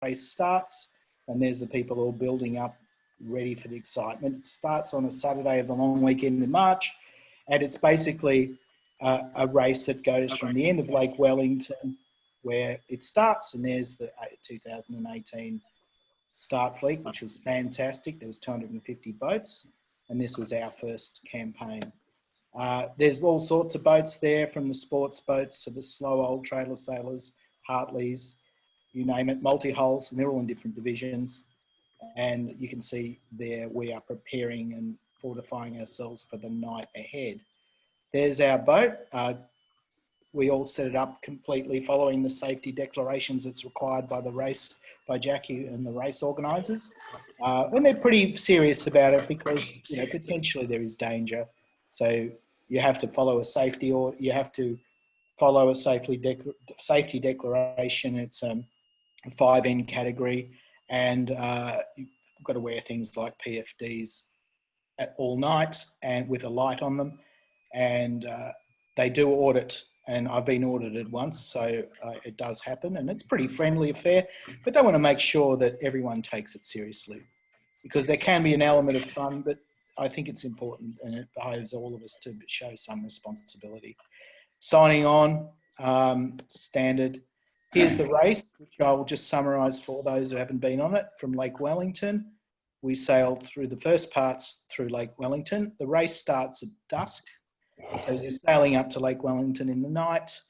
race starts, and there's the people all building up, ready for the excitement. It starts on a Saturday of the long weekend in March, and it's basically a race that goes from the end of Lake Wellington, where it starts, and there's the 2018 start fleet, which was fantastic. There was 250 boats, and this was our first campaign. There's all sorts of boats there, from the sports boats to the slow old trailer sailors, Hartleys, you name it, multi-hulls, and they're all in different divisions. And you can see there we are preparing and fortifying ourselves for the night ahead. There's our boat. We all set it up completely following the safety declarations that's required by the race, by Jackie and the race organisers. And they're pretty serious about it because, you know, potentially there is danger. So you have to follow a safety, or you have to follow a safety declaration. It's a 5N category, and you've got to wear things like PFDs at all night and with a light on them. And they do audit, and I've been audited once, so it does happen, and it's a pretty friendly affair, but they want to make sure that everyone takes it seriously, because there can be an element of fun, but I think it's important, and it behoves all of us to show some responsibility. Signing on, standard. Here's the race, which I will just summarise for those who haven't been on it. From Lake Wellington, we sailed through the first parts through Lake Wellington. The race starts at dusk, so you're sailing up to Lake Wellington in the night,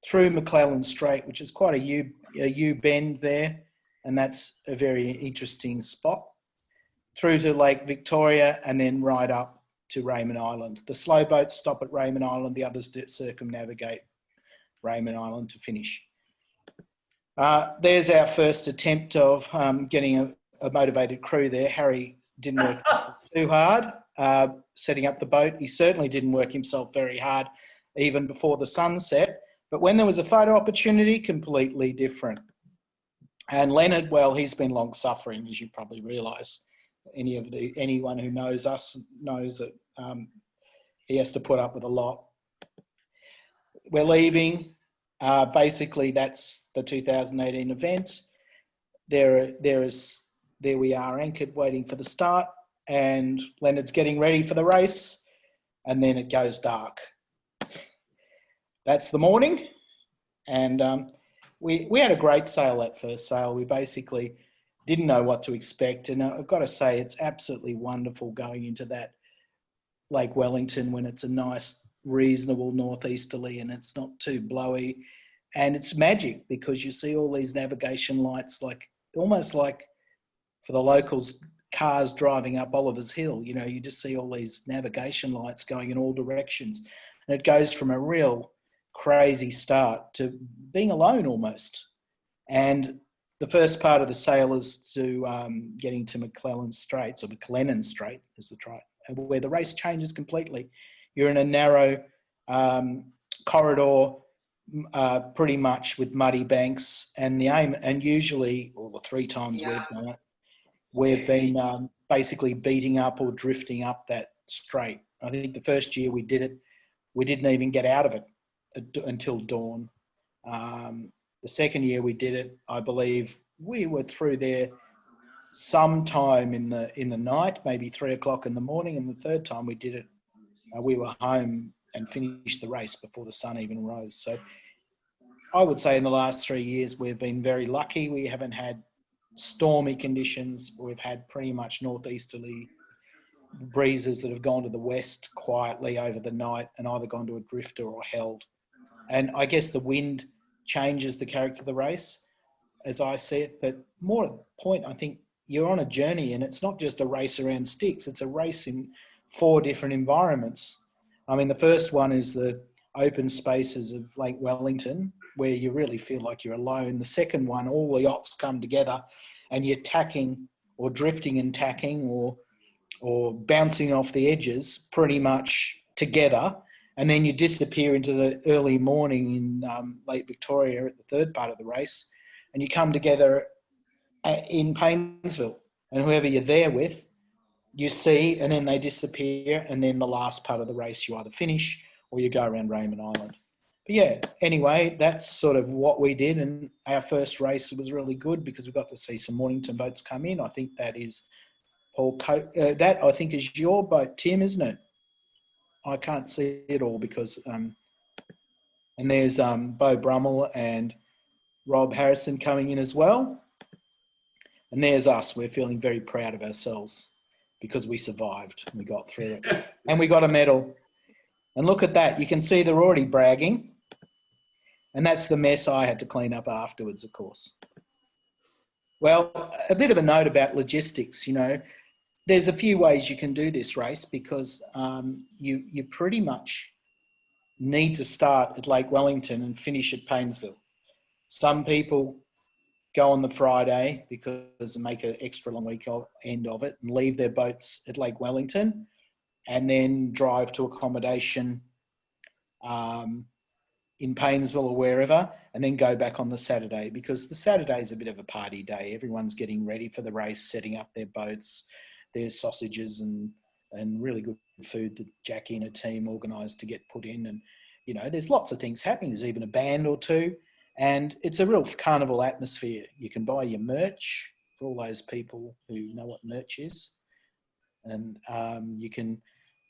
through McClellan Strait, which is quite a U-bend there, and that's a very interesting spot, through to Lake Victoria, and then right up to Raymond Island. The slow boats stop at Raymond Island, the others circumnavigate Raymond Island to finish. There's our first attempt of getting a motivated crew there. Harry didn't work too hard setting up the boat. He certainly didn't work himself very hard even before the sun set. But when there was a photo opportunity, completely different. And Leonard, well, he's been long suffering, as you probably realise. Anyone who knows us knows that he has to put up with a lot. We're leaving. Basically, that's the 2018 event. There we are, anchored, waiting for the start, and Leonard's getting ready for the race, and then it goes dark. That's the morning, and we had a great sail that first sail. We basically didn't know what to expect, and I've got to say it's absolutely wonderful going into that Lake Wellington when it's a nice, reasonable northeasterly and it's not too blowy, and it's magic because you see all these navigation lights, like almost like for the locals, cars driving up Oliver's Hill. You know, you just see all these navigation lights going in all directions, and it goes from a real crazy start to being alone almost. And the first part of the sail is to getting to McClellan Straits, or McLennan Strait is the try, where the race changes completely. You're in a narrow corridor, pretty much with muddy banks, and the aim, and usually, or the 3 times we've done it, we've been basically beating up or drifting up that straight. I think the first year we did it, we didn't even get out of it until dawn. The second year we did it, I believe we were through there sometime in the night, maybe 3 o'clock in the morning, and the third time we did it, we were home and finished the race before the sun even rose. So I would say in the last 3 years we've been very lucky. We haven't had stormy conditions. We've had pretty much northeasterly breezes that have gone to the west quietly over the night and either gone to a drifter or held. And I guess the wind changes the character of the race, as I see it. But more at the point, I think you're on a journey, and it's not just a race around sticks. It's a race in 4 different environments. I mean, the first one is the open spaces of Lake Wellington, where you really feel like you're alone. The second one, all the yachts come together and you're tacking or drifting and tacking or bouncing off the edges pretty much together. And then you disappear into the early morning in Lake Victoria at the third part of the race, and you come together in Paynesville, and whoever you're there with, you see, and then they disappear, and then the last part of the race you either finish or you go around Raymond Island. yeah, anyway, that's sort of what we did. And our first race was really good because we got to see some Mornington boats come in. I think that is that I think is your boat, Tim, isn't it? I can't see it all because, and there's Bo Brummel and Rob Harrison coming in as well. And there's us. We're feeling very proud of ourselves because we survived and we got through it. And we got a medal. And look at that. You can see they're already bragging. And that's the mess I had to clean up afterwards, of course. Well, a bit of a note about logistics, you know, there's a few ways you can do this race because you pretty much need to start at Lake Wellington and finish at Paynesville. Some people go on the Friday because they make an extra long weekend of it and leave their boats at Lake Wellington and then drive to accommodation in Paynesville or wherever, and then go back on the Saturday because the Saturday is a bit of a party day. Everyone's getting ready for the race, setting up their boats. There's sausages and really good food that Jackie and her team organised to get put in. And, you know, there's lots of things happening. There's even a band or two. And it's a real carnival atmosphere. You can buy your merch for all those people who know what merch is. And you can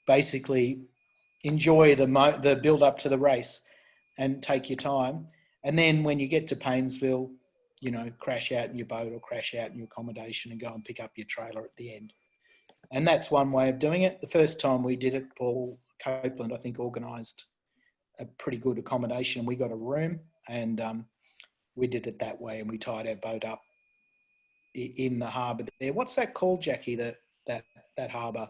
basically enjoy the build up to the race and take your time. And then when you get to Paynesville, you know, crash out in your boat or crash out in your accommodation and go and pick up your trailer at the end. And that's one way of doing it. The first time we did it, Paul Copeland, I think, organised a pretty good accommodation. We got a room and we did it that way and we tied our boat up in the harbour there. What's that called, Jackie, that harbour?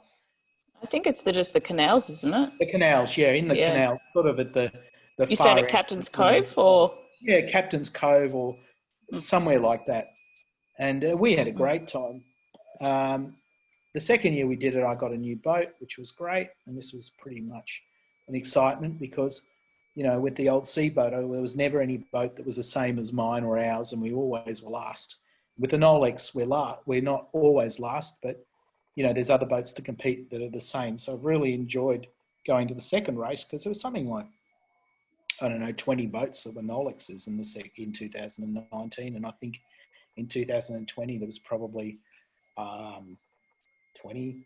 I think it's just the canals, isn't it? The canals, yeah, in the canal, sort of at the you stayed at Captain's Cove or? Yeah, Captain's Cove or somewhere like that. And we had a great time. The second year we did it, I got a new boat, which was great. And this was pretty much an excitement because, you know, with the old Seaboat, there was never any boat that was the same as mine or ours, and we always were last. With the Nolex, we're not always last, but, you know, there's other boats to compete that are the same. So I've really enjoyed going to the second race because there was something like, I don't know, 20 boats that were Nolexes in 2019. And I think in 2020, there was probably 27.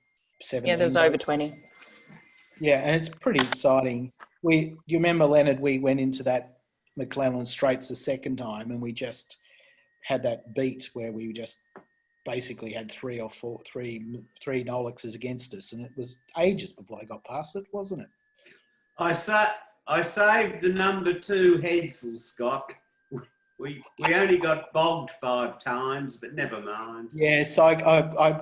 Yeah, there was over 20. Yeah, and it's pretty exciting. You remember, Leonard, we went into that McClellan Straits the second time and we just had that beat where we just basically had three Nolexes against us, and it was ages before they got past it, wasn't it? I saved the number 2 Hedsel, Scott. We only got bogged 5 times, but never mind. Yes, I'm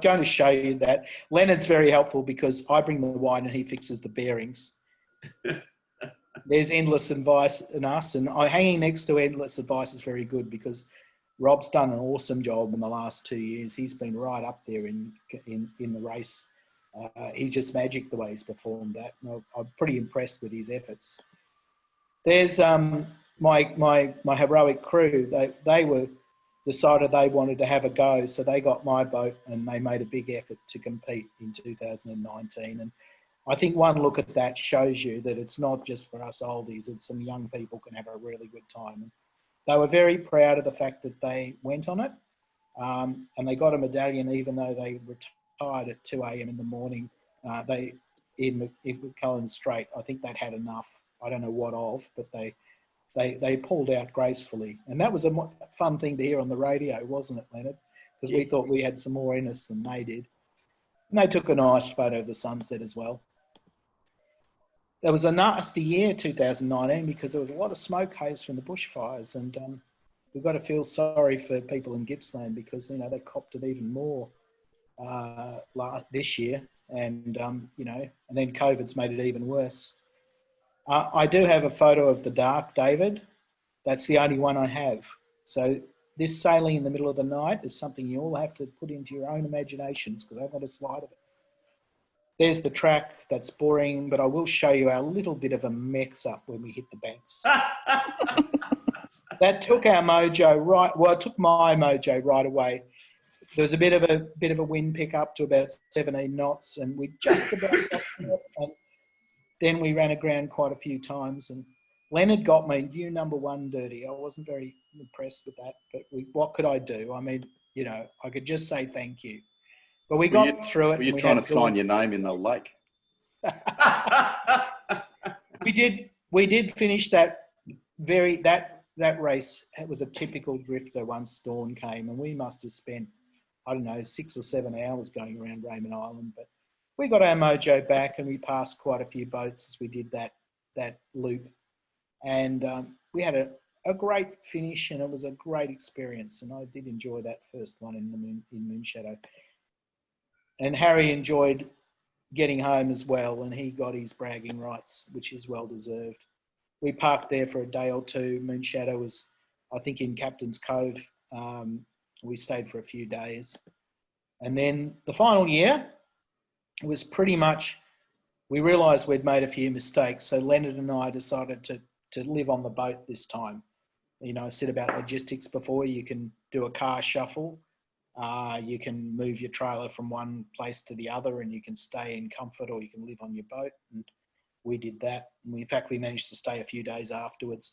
going to show you that. Leonard's very helpful because I bring the wine and he fixes the bearings. There's Endless Advice and us, and hanging next to Endless Advice is very good because Rob's done an awesome job in the last 2 years. He's been right up there in the race. He's just magic the way he's performed that. I'm pretty impressed with his efforts. There's my heroic crew. They were decided they wanted to have a go, so they got my boat and they made a big effort to compete in 2019. And I think one look at that shows you that it's not just for us oldies, it's some young people can have a really good time. And they were very proud of the fact that they went on it, and they got a medallion even though they retired at 2 a.m. in the morning. In McClellan Strait, I think they'd had enough. I don't know what of, but they pulled out gracefully. And that was a fun thing to hear on the radio, wasn't it, Leonard? Because we thought we had some more in us than they did. And they took a nice photo of the sunset as well. It was a nasty year, 2019, because there was a lot of smoke haze from the bushfires, and we've got to feel sorry for people in Gippsland because, you know, they copped it even more this year, and, you know, and then COVID's made it even worse. I do have a photo of the Dark, David. That's the only one I have. So this sailing in the middle of the night is something you all have to put into your own imaginations because I've got a slide of it. There's the track, that's boring, but I will show you our little bit of a mix up when we hit the banks. That took our mojo right, well, it took my mojo right away. There was a bit of a wind pick up to about 17 knots and we just about got it. And then we ran aground quite a few times and Leonard got me new number 1 dirty. I wasn't very impressed with that, but what could I do? I mean, you know, I could just say thank you. But we got through it. Were you trying to sign your name in the lake? We did finish that race. It was a typical drifter once Storm came, and we must have spent, I don't know, 6 or 7 hours going around Raymond Island. But we got our mojo back, and we passed quite a few boats as we did that loop. And we had a great finish, and it was a great experience. And I did enjoy that first one in Moonshadow. And Harry enjoyed getting home as well, and he got his bragging rights, which is well deserved. We parked there for a day or two. Moonshadow was, I think, in Captain's Cove. We stayed for a few days. And then the final year was pretty much, we realised we'd made a few mistakes. So Leonard and I decided to live on the boat this time. You know, I said about logistics before, you can do a car shuffle. You can move your trailer from one place to the other, and you can stay in comfort, or you can live on your boat. And we did that. In fact, we managed to stay a few days afterwards.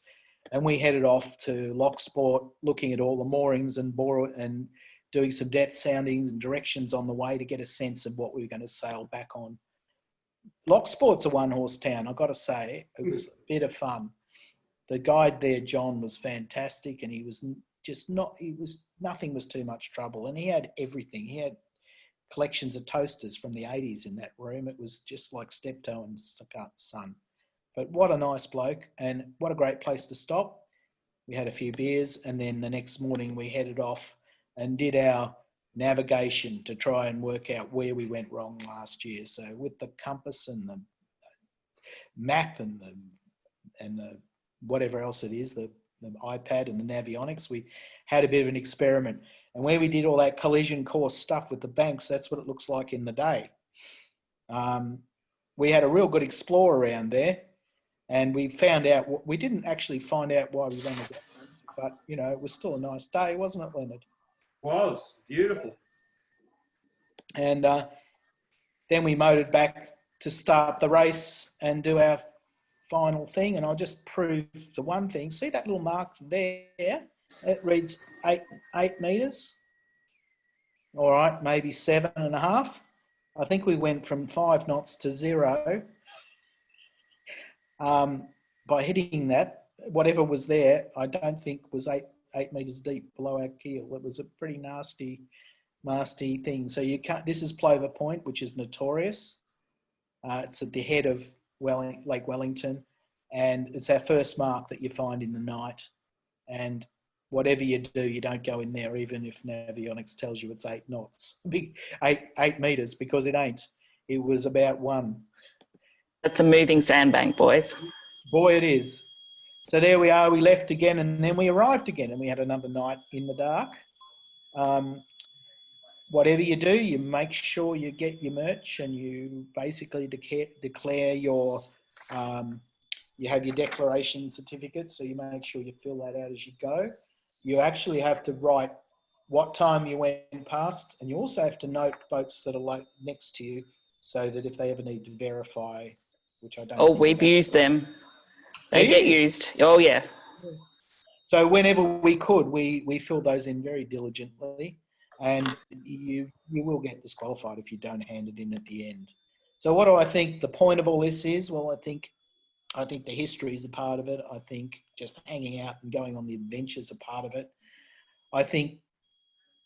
And we headed off to Locksport, looking at all the moorings and doing some depth soundings and directions on the way to get a sense of what we were going to sail back on. Locksport's a one-horse town, I've got to say. It was a bit of fun. The guide there, John, was fantastic, and he was nothing was too much trouble. And he had everything. He had collections of toasters from the 80s in that room. It was just like Steptoe and Son. But what a nice bloke, and what a great place to stop. We had a few beers, and then the next morning we headed off and did our navigation to try and work out where we went wrong last year. So with the compass and the map and the whatever else it is, the iPad and the Navionics, we had a bit of an experiment. And where we did all that collision course stuff with the banks, that's what it looks like in the day. We had a real good explore around there, and we found out, we didn't actually find out why we went again, but you know, it was still a nice day, wasn't it, Leonard? Was beautiful. And then we motored back to start the race and do our final thing. And I'll just prove the one thing. See that little mark there? It reads 8 meters. All right, maybe 7.5. I think we went from 5 knots to 0 by hitting that. Whatever was there, I don't think was 8 meters deep below our keel. It was a pretty nasty thing. So you can't. This is Plover Point, which is notorious. It's at the head of Lake Wellington, and it's our first mark that you find in the night. And whatever you do, you don't go in there, even if Navionics tells you it's 8 knots, 8 meters, because it ain't. It was about 1. That's a moving sandbank, boys. Boy, it is. So there we are. We left again, and then we arrived again, and we had another night in the dark. Whatever you do, you make sure you get your merch, and you basically declare your, you have your declaration certificate, so you make sure you fill that out as you go. You actually have to write what time you went past, and you also have to note boats that are next to you, so that if they ever need to verify, which I don't. Oh, we've used them. They get used. Oh, yeah. So whenever we could, we filled those in very diligently, and you will get disqualified if you don't hand it in at the end. So what do I think the point of all this is? Well, I think the history is a part of it. I think just hanging out and going on the adventures are part of it. I think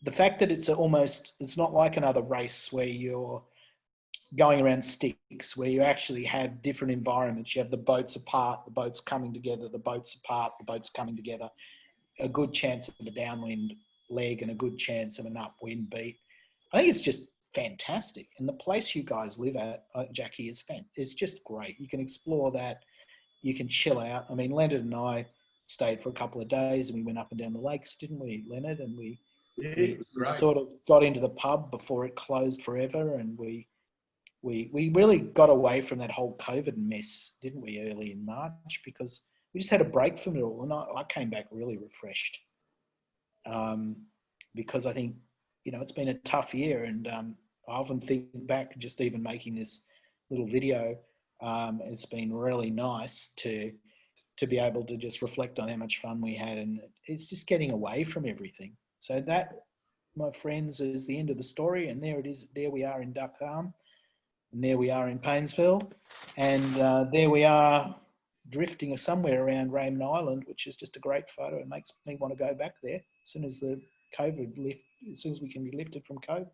the fact that it's not like another race where you're going around sticks, where you actually have different environments. You have the boats apart, the boats coming together, the boats apart, the boats coming together. A good chance of a downwind leg and a good chance of an upwind beat. I think it's just fantastic. And the place you guys live at, Jackie, is just great. You can explore that. You can chill out. I mean, Leonard and I stayed for a couple of days, and we went up and down the lakes, didn't we, Leonard? And we sort of got into the pub before it closed forever, and we really got away from that whole COVID mess, didn't we, early in March, because we just had a break from it all. And I came back really refreshed, because I think, you know, it's been a tough year, and I often think back, just even making this little video, it's been really nice to to be able to just reflect on how much fun we had, and it's just getting away from everything. So that, my friends, is the end of the story, and there it is. There we are in Duck Arm, and there we are in Paynesville, and there we are drifting somewhere around Raymond Island, which is just a great photo. It makes me want to go back there as soon as as soon as we can be lifted from COVID.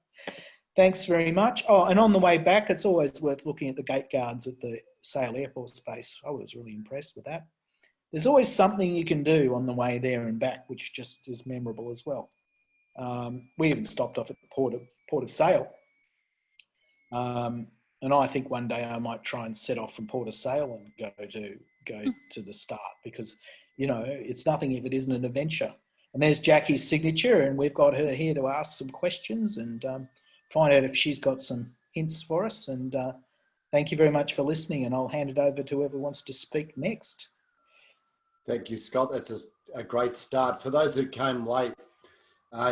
Thanks very much. Oh, and on the way back, it's always worth looking at the gate guards at the Sale Airport Space. I was really impressed with that. There's always something you can do on the way there and back, which just is memorable as well. We even stopped off at the Port of Sale. And I think one day I might try and set off from Port of Sale and go to the start, because, you know, it's nothing if it isn't an adventure. And there's Jackie's signature, and we've got her here to ask some questions and find out if she's got some hints for us. And thank you very much for listening, and I'll hand it over to whoever wants to speak next. Thank you, Scott. That's a great start. For those who came late,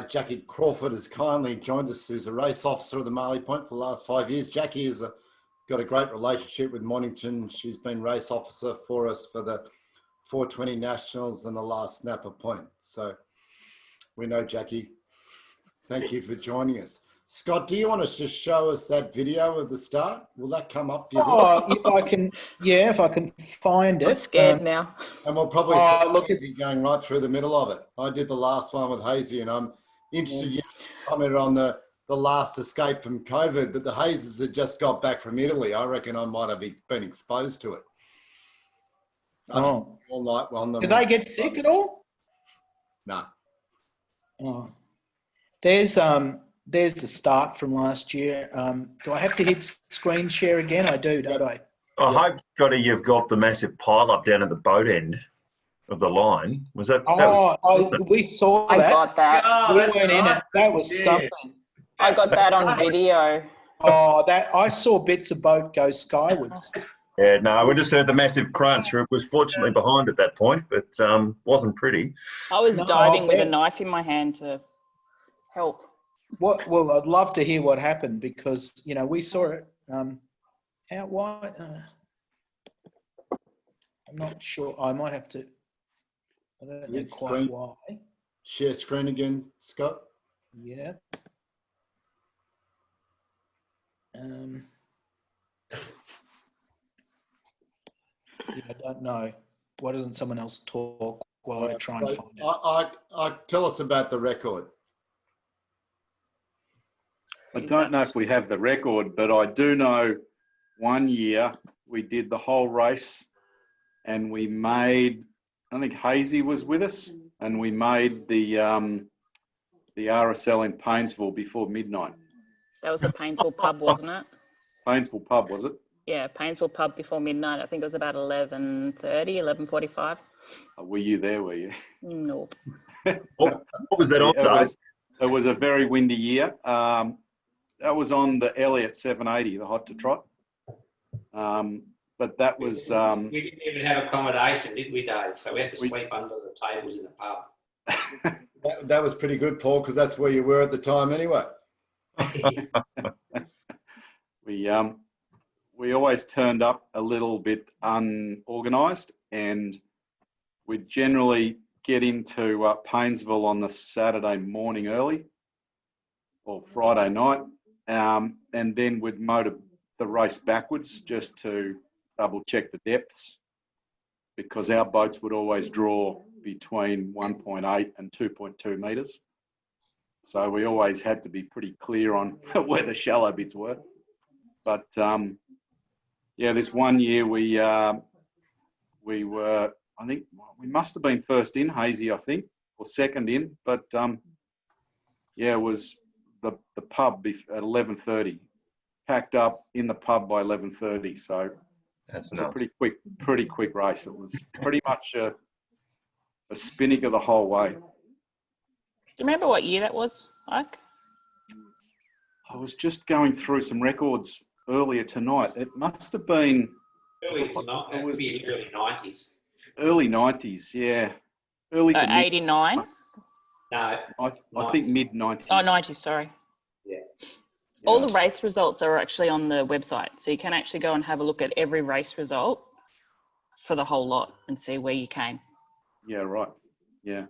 Jackie Crawford has kindly joined us, who's a race officer of the Marley Point for the last 5 years. Jackie has got a great relationship with Mornington. She's been race officer for us for the 420 Nationals and the last Snapper Point. So we know Jackie. Thank you for joining us. Scott, do you want to just show us that video of the start? Will that come up? Do you think? If I can find it. I'm scared now. And we'll probably see Hazy going right through the middle of it. I did the last one with Hazy, and I'm interested you commented on the last escape from COVID, but the Hazes had just got back from Italy. I reckon I might have been exposed to it. All night on the. Did they get sick at all? No. Oh. There's the start from last year. Do I have to hit screen share again? I do, don't I? I hope, Scotty, you've got the massive pile up down at the boat end of the line. Was that? We saw that. I got that. Oh, We that's weren't in right. it. That was Yeah. something. I got that on video. I saw bits of boat go skywards. Yeah, no, we just heard the massive crunch. It was fortunately behind at that point, but wasn't pretty. I was No, diving with I a bet. knife in my hand to help. Well, I'd love to hear what happened, because, you know, we saw it out wide. I'm not sure. I might have to. I don't know quite why. Share screen again, Scott. Yeah. I don't know. Why doesn't someone else talk while I try and find it? I tell us about the record. I don't know if we have the record, but I do know one year we did the whole race and we made, I think Hazy was with us, and we made the RSL in Paynesville before midnight. That was the Paynesville pub, wasn't it? Paynesville pub, was it? Yeah, Paynesville pub before midnight. I think it was about 11:30, 11:45. Were you there, were you? No. What was that on, Dave? It was a very windy year. That was on the Elliott 780, the hot to trot. But that was... we didn't even have accommodation, did we, Dave? So we had to sleep under the tables in the pub. That was pretty good, Paul, because that's where you were at the time anyway. We always turned up a little bit unorganised, and we'd generally get into Paynesville on the Saturday morning early or Friday night, and then we'd motor the race backwards just to double check the depths, because our boats would always draw between 1.8 and 2.2 metres. So we always had to be pretty clear on where the shallow bits were. But yeah, this one year we were, I think we must have been first in, Hazy, I think, or second in. But yeah, it was the pub at 11:30, packed up in the pub by 11:30. So That's it was a pretty quick race. It was pretty much a spinnaker the whole way. Do you remember what year that was, Ike? I was just going through some records earlier tonight. It must have been Early 90s. early 90s, yeah. Early to mid, 89? No. I think mid 90s. Oh, 90, sorry. Yeah. All the race results are actually on the website. So you can actually go and have a look at every race result. for the whole lot and see where you came. Yeah, right. Yeah.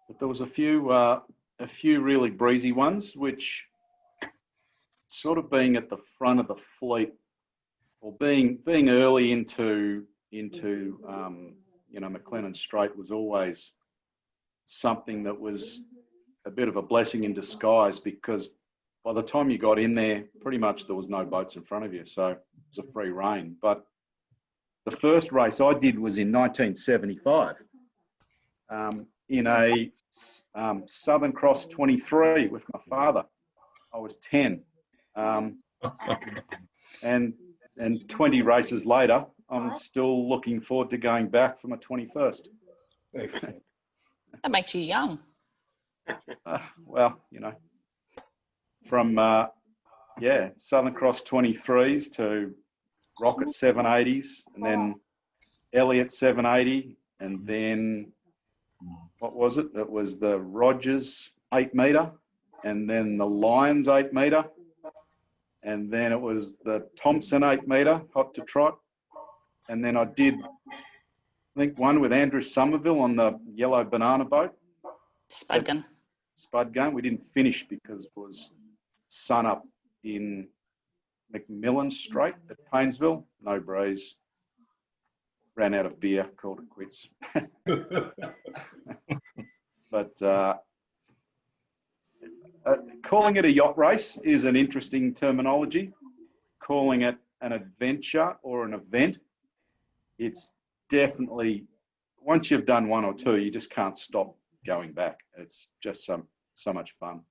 But there was a few really breezy ones, which sort of being at the front of the fleet, or being early into McLennan Strait was always something that was a bit of a blessing in disguise, because by the time you got in there, pretty much there was no boats in front of you, so it was a free rein. But the first race I did was in 1975 in a Southern Cross 23 with my father. I was 10. And 20 races later, I'm still looking forward to going back for my 21st. Excellent. That makes you young. Well, from Southern Cross 23s to Rocket 780s, and then Elliott 780, and then what was it? It was the Rogers 8 metre, and then the Lions 8 metre, and then it was the Thompson 8 metre, hot to trot, and then I did, I think, one with Andrew Somerville on the yellow banana boat. Spud gun. Spud gun. We didn't finish because it was sun up in McMillan Strait at Painesville. No breeze. Ran out of beer, called it quits. But calling it a yacht race is an interesting terminology. Calling it an adventure or an event, it's definitely, once you've done one or two, you just can't stop going back. It's just so much fun.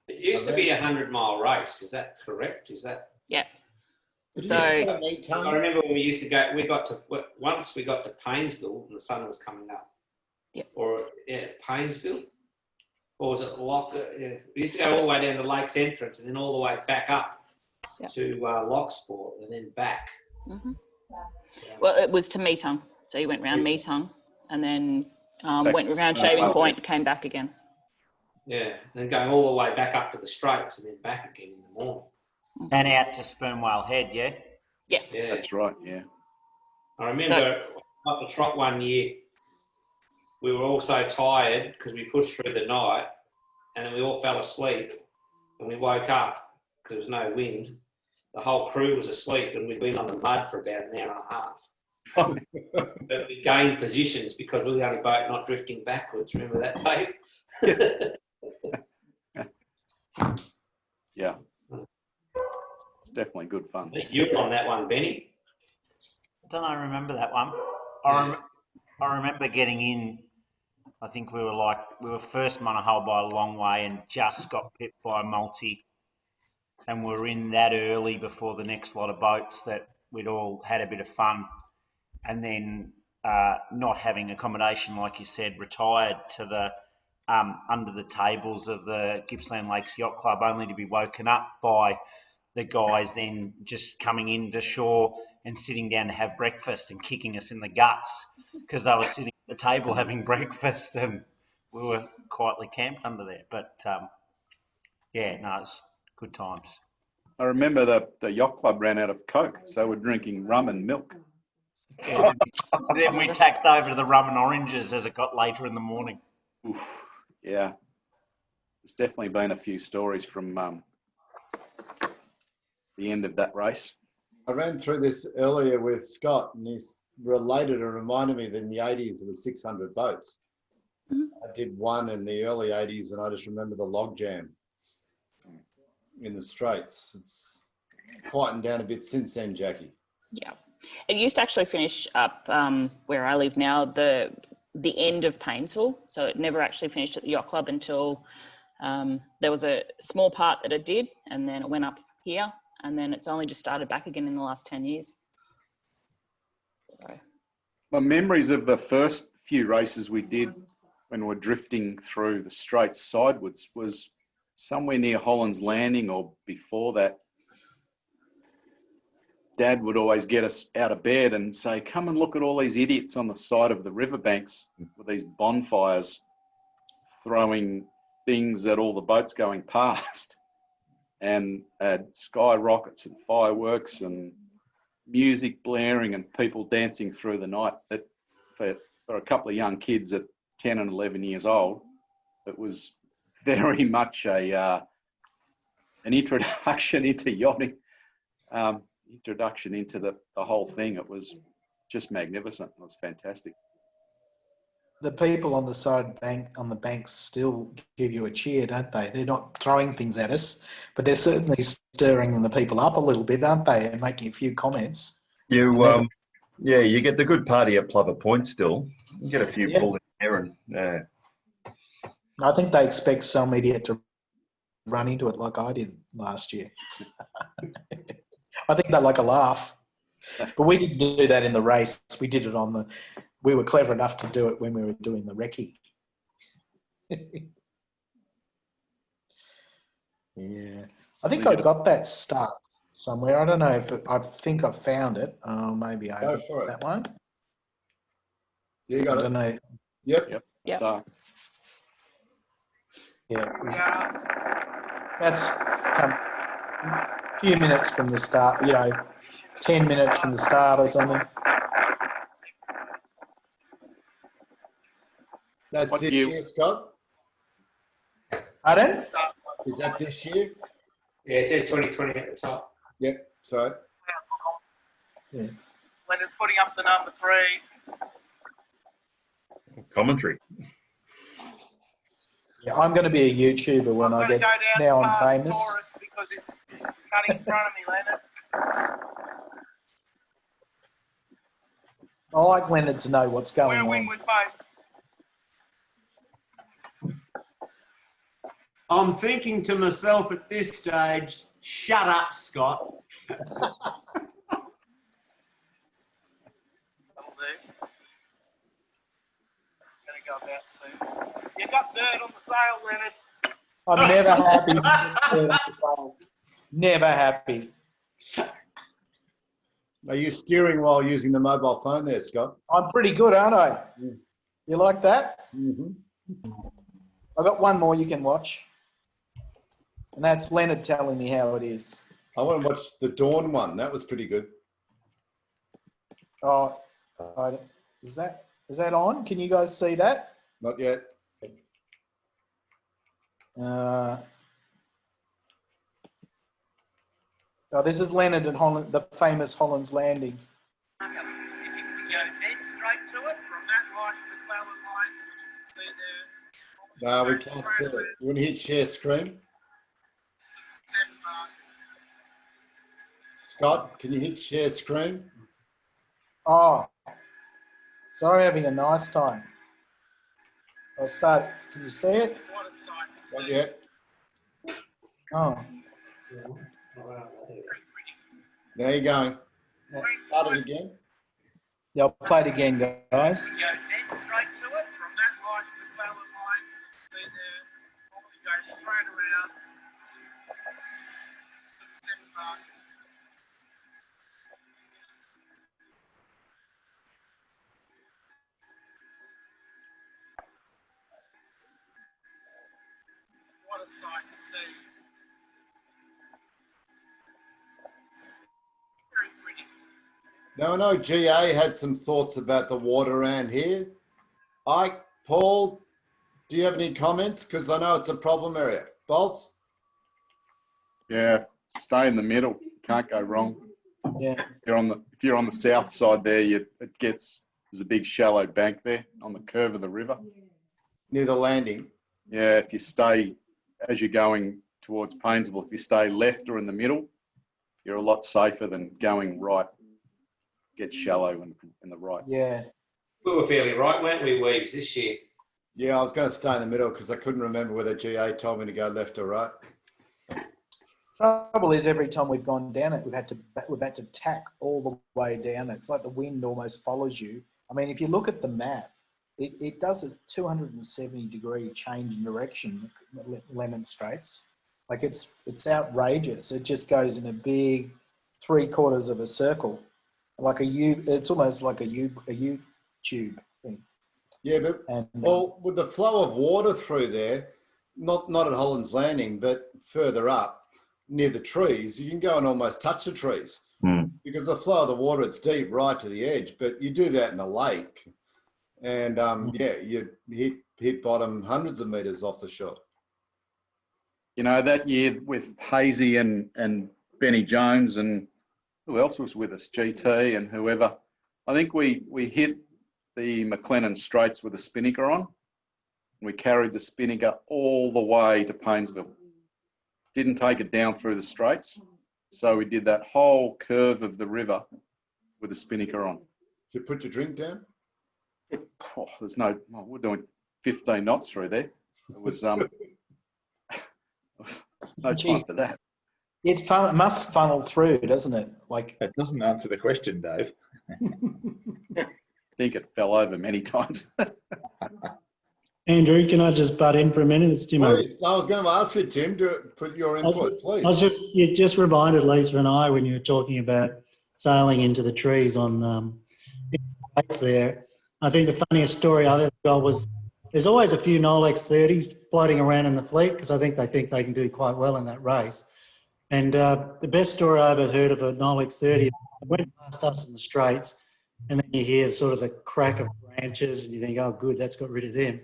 It used to be a 100-mile race. Is that correct? Is that? Yeah. So, I remember when we used to go. Once we got to Painesville and the sun was coming up. Yep. Or Painesville, or was it Lock? We used to go all the way down to Lake's Entrance and then all the way back up to Locksport and then back. Mm-hmm. Well, it was to Meetung, so you went round Meetung and then went around Shaving Point, came back again. Yeah, and then going all the way back up to the Straits and then back again in the morning. And out to Spermwhale Head, yeah? Yes. Yeah, That's right, yeah. I remember up the trot one year, we were all so tired because we pushed through the night and then we all fell asleep and we woke up because there was no wind. The whole crew was asleep and we'd been on the mud for about an hour and a half. But we gained positions because we were the only boat not drifting backwards. Remember that, Dave? Yeah. It's definitely good fun. I think you were on that one, Benny. Don't I remember that one? I remember getting in. I think we were first monohull by a long way and just got pipped by a multi. And we were in that early before the next lot of boats that we'd all had a bit of fun. And then not having accommodation, like you said, retired to the under the tables of the Gippsland Lakes Yacht Club, only to be woken up by the guys then just coming into shore and sitting down to have breakfast and kicking us in the guts because they were sitting at the table having breakfast and we were quietly camped under there. But it's good times. I remember the yacht club ran out of Coke, so we're drinking rum and milk. Yeah, then we tacked over to the rum and oranges as it got later in the morning. Oof, yeah. There's definitely been a few stories from the end of that race. I ran through this earlier with Scott, and he's related and reminded me that in the 80s there were 600 boats. I did one in the early 80s, and I just remember the log jam in the Straits. It's quietened down a bit since then, Jackie. Yeah. It used to actually finish up where I live now, the end of Painesville. So it never actually finished at the yacht club until there was a small part that it did, and then it went up here, and then it's only just started back again in the last 10 years. So. My memories of the first few races we did when we were drifting through the Straits sidewards was somewhere near Holland's Landing or before that. Dad would always get us out of bed and say, come and look at all these idiots on the side of the riverbanks with these bonfires throwing things at all the boats going past, and had sky rockets and fireworks and music blaring and people dancing through the night. That for a couple of young kids at 10 and 11 years old, it was very much an introduction into yachting, introduction into the whole thing. It was just magnificent. It was fantastic. The people on the side bank on the banks still give you a cheer, don't they? They're not throwing things at us, but they're certainly stirring the people up a little bit, aren't they? And making a few comments. You you get the good party at Plover Point still. You get a few pulled in there, and I think they expect some idiot to run into it like I did last year. I think they like a laugh, but we didn't do that in the race. We did it on the. We were clever enough to do it when we were doing the recce. Yeah. I think I got that start somewhere. I don't know if I think I found it. Maybe I Go for it. that one. You got I it. don't know. Yep. Yep. Yeah. That's come a few minutes from the start, 10 minutes from the start or something. That's What this year? year, Scott? I don't. Is that this year? Yeah, it says 2020 at the top. Yep. So Yeah. Leonard's putting up the number 3. commentary. Yeah, I'm going to be a YouTuber when I I'm going get. to go down Now I'm past famous. Taurus because it's cutting in front of me, Leonard. I like Leonard to know what's going We're on. Wingwood both. I'm thinking to myself at this stage, shut up, Scott. That'll do. Gonna go about soon. You got dirt on the sail, Leonard. I'm never happy. Never happy. are you steering while using the mobile phone there, Scott? I'm pretty good, aren't I? Mm. You like that? Mm-hmm. I've got one more you can watch. And that's Leonard telling me how it is. I want to watch the Dawn one. That was pretty good. Oh, is that on? Can you guys see that? Not yet. This is Leonard at Holland, the famous Holland's Landing. If you can go dead straight to it from that line to the cloud line, which you can see there. No, we can't see it. You want to hit share screen? Scott, can you hit share screen? Oh, sorry, having a nice time. I'll start. Can you see it? What a sight to Not see. yet. Oh, Now you're going. Start it again. yeah, I'll play it again, guys. If you go dead straight to it from that line to the cloud line, you can see there. You go straight around to the 7 mark. What a sight to see. Very pretty. Now I know GA had some thoughts about the water around here. Ike, Paul, do you have any comments? Because I know it's a problem area. Bolts? Yeah, stay in the middle. Can't go wrong. Yeah. If you're on the south side there, there's a big shallow bank there on the curve of the river. Near the landing. Yeah, if you stay as you're going towards Painesville, if you stay left or in the middle, you're a lot safer than going right. Get shallow in the right. Yeah. We were fairly right, weren't we, Weebs, this year? Yeah, I was going to stay in the middle because I couldn't remember whether GA told me to go left or right. Trouble is, every time we've gone down it, we've had to tack all the way down. It's like the wind almost follows you. I mean, if you look at the map, it does a 270-degree change in direction, Lemon Straits. Like it's outrageous. It just goes in a big 3/4 of a circle, like a U. It's almost like a U tube thing. Yeah, but well, with the flow of water through there, not at Holland's Landing, but further up near the trees, you can go and almost touch the trees. because the flow of the water, it's deep right to the edge, but you do that in a lake and yeah, you hit bottom hundreds of metres off the shot. You know, that year with Hazy and Benny Jones and who else was with us, GT and whoever, I think we hit the McLennan Straits with a spinnaker on. We carried the spinnaker all the way to Paynesville. Didn't take it down through the straits. So we did that whole curve of the river with a spinnaker on. Did you put your drink down? Oh, we're doing 15 knots through there. It was no time for that. It must funnel through, doesn't it? Like, That doesn't answer the question, Dave. I think it fell over many times. Andrew, can I just butt in for a minute? It's Tim. Please. I was going to ask you, Tim, to put your input, please. You just reminded Lisa and I when you were talking about sailing into the trees on lakes there. I think the funniest story I've ever got was there's always a few Nolex 30s floating around in the fleet because I think they can do quite well in that race. And the best story I ever heard of a Nolex 30 went past us in the Straits, and then you hear sort of the crack of branches and you think, oh, good, that's got rid of them.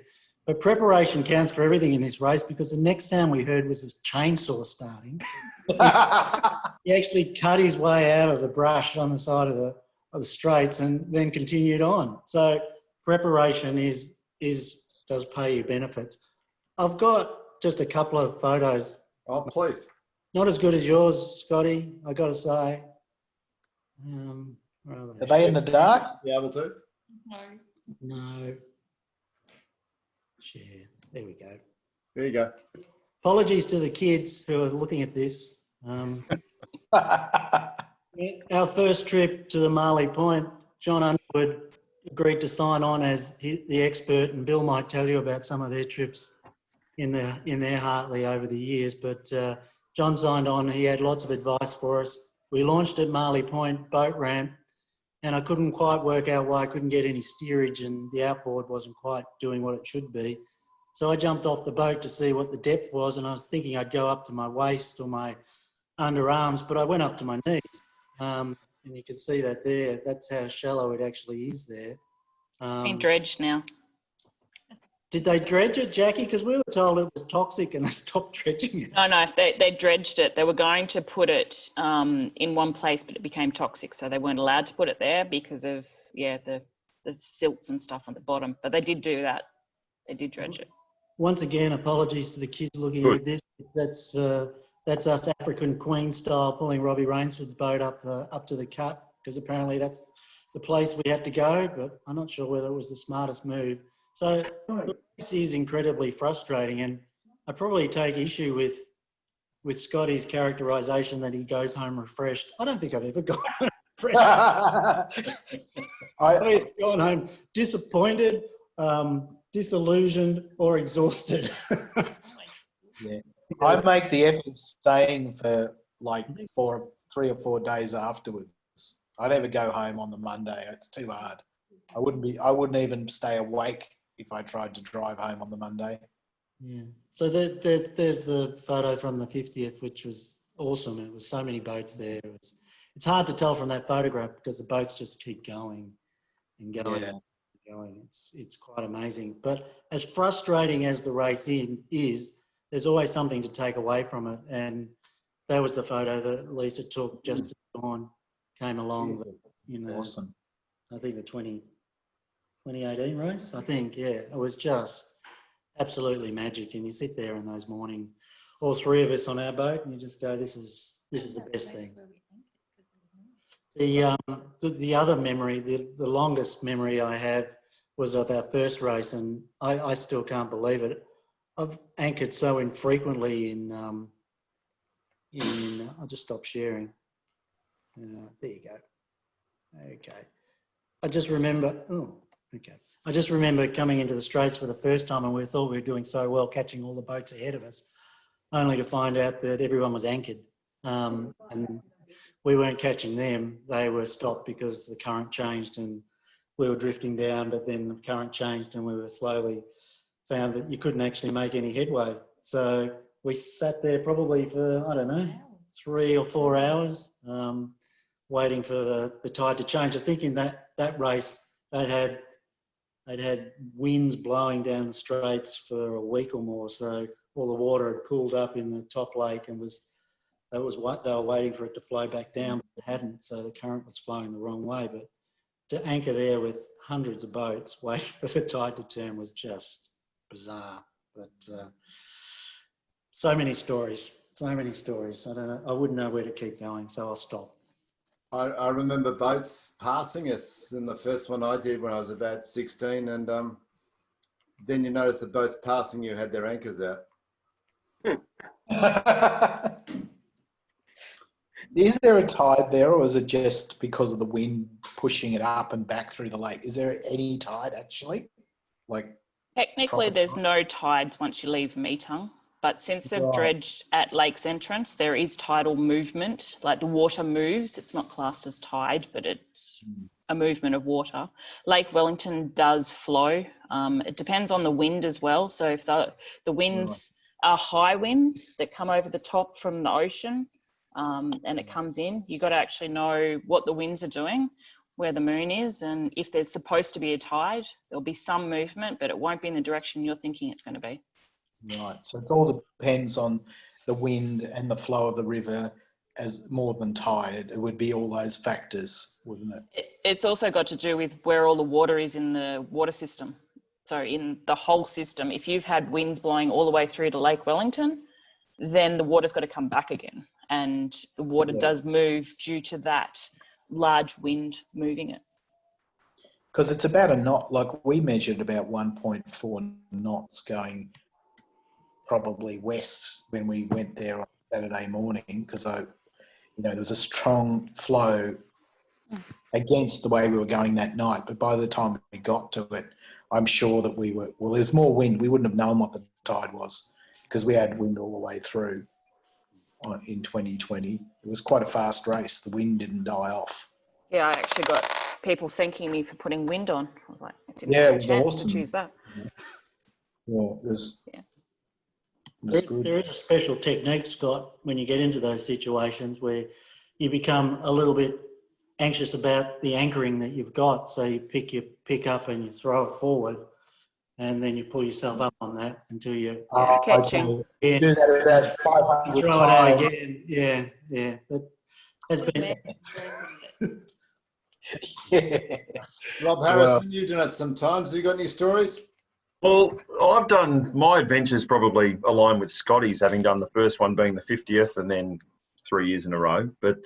But preparation counts for everything in this race because the next sound we heard was this chainsaw starting. He actually cut his way out of the brush on the side of the Straits and then continued on. So preparation does pay you benefits. I've got just a couple of photos. Oh, please. Not as good as yours, Scotty, I got to say. Are they in the dark? Be able to? No. Share. There we go. There you go. Apologies to the kids who are looking at this. Our first trip to the Marley Point, John Underwood agreed to sign on as the expert, and Bill might tell you about some of their trips in their Hartley over the years. But John signed on. He had lots of advice for us. We launched at Marley Point boat ramp, and I couldn't quite work out why I couldn't get any steerage and the outboard wasn't quite doing what it should be. So I jumped off the boat to see what the depth was, and I was thinking I'd go up to my waist or my underarms, but I went up to my knees. And you can see that there. That's how shallow it actually is there. Being dredged now. Did they dredge it, Jackie? Because we were told it was toxic and they stopped dredging it. No, they dredged it. They were going to put it in one place, but it became toxic, so they weren't allowed to put it there because of the silts and stuff on the bottom. But they did do that. They did dredge it. Once again, apologies to the kids looking at this. That's us African Queen style pulling Robbie Rainsford's boat up to the cut, because apparently that's the place we had to go, but I'm not sure whether it was the smartest move. So this is incredibly frustrating, and I probably take issue with Scotty's characterisation that he goes home refreshed. I don't think I've ever gone home refreshed. I've gone home disappointed, disillusioned, or exhausted. Yeah. I make the effort of staying for like 3 or 4 days afterwards. I never go home on the Monday. It's too hard. I wouldn't even stay awake if I tried to drive home on the Monday. Yeah. So there's the photo from the 50th, which was awesome. It was so many boats there. It's hard to tell from that photograph because the boats just keep going and going and going. It's quite amazing. But as frustrating as the race is, there's always something to take away from it. And that was the photo that Lisa took just as Dawn came along. Awesome. I think the 2018 race, I think, it was just absolutely magic. And you sit there in those mornings, all three of us on our boat, and you just go, this is the best thing. The other memory, the longest memory I have was of our first race, and I still can't believe it. I've anchored so infrequently in I'll just stop sharing. There you go. Okay. I just remember coming into the Straits for the first time, and we thought we were doing so well catching all the boats ahead of us, only to find out that everyone was anchored. And we weren't catching them. They were stopped because the current changed and we were drifting down, but then the current changed and we were slowly found that you couldn't actually make any headway. So we sat there probably for, 3 or 4 hours. waiting for the tide to change. I think in that race they'd had winds blowing down the straits for a week or more, so all the water had pooled up in the top lake and they were waiting for it to flow back down, but it hadn't, so the current was flowing the wrong way. But to anchor there with hundreds of boats waiting for the tide to turn was just bizarre. But so many stories. I don't know. I wouldn't know where to keep going, so I'll stop. I remember boats passing us in the first one I did when I was about 16, and then you notice the boats passing you had their anchors out. Is there a tide there, or is it just because of the wind pushing it up and back through the lake? Is there any tide actually? Technically, there's no tides once you leave Meetung, but since they've dredged at Lake's entrance, there is tidal movement. Like the water moves. It's not classed as tide, but it's a movement of water. Lake Wellington does flow. It depends on the wind as well. So if the winds are high winds that come over the top from the ocean, and it comes in, you got to actually know what the winds are doing, where the moon is, and if there's supposed to be a tide, there'll be some movement, but it won't be in the direction you're thinking it's going to be. Right. So it all depends on the wind and the flow of the river, as more than tide. It would be all those factors, wouldn't it? It's also got to do with where all the water is in the water system. So in the whole system, if you've had winds blowing all the way through to Lake Wellington, then the water's got to come back again. And the water does move due to that large wind moving it. Because it's about a knot, like we measured about 1.4 knots going probably west when we went there on Saturday morning, because there was a strong flow against the way we were going that night. But by the time we got to it, I'm sure that there's more wind. We wouldn't have known what the tide was because we had wind all the way through in 2020. It was quite a fast race. The wind didn't die off. Yeah, I actually got people thanking me for putting wind on. I was like, I didn't it have a was chance awesome. to choose that. Yeah, it was good. There is a special technique, Scott, when you get into those situations where you become a little bit anxious about the anchoring that you've got. So you pick your pick up and you throw it forward, and then you pull yourself up on that until you catching. Do that about 500 throw times. it out again. Yeah. That's been. Rob Harrison, you've done it sometimes. Have you got any stories? Well, I've done my adventures probably aligned with Scotty's, having done the first one being the 50th and then 3 years in a row. But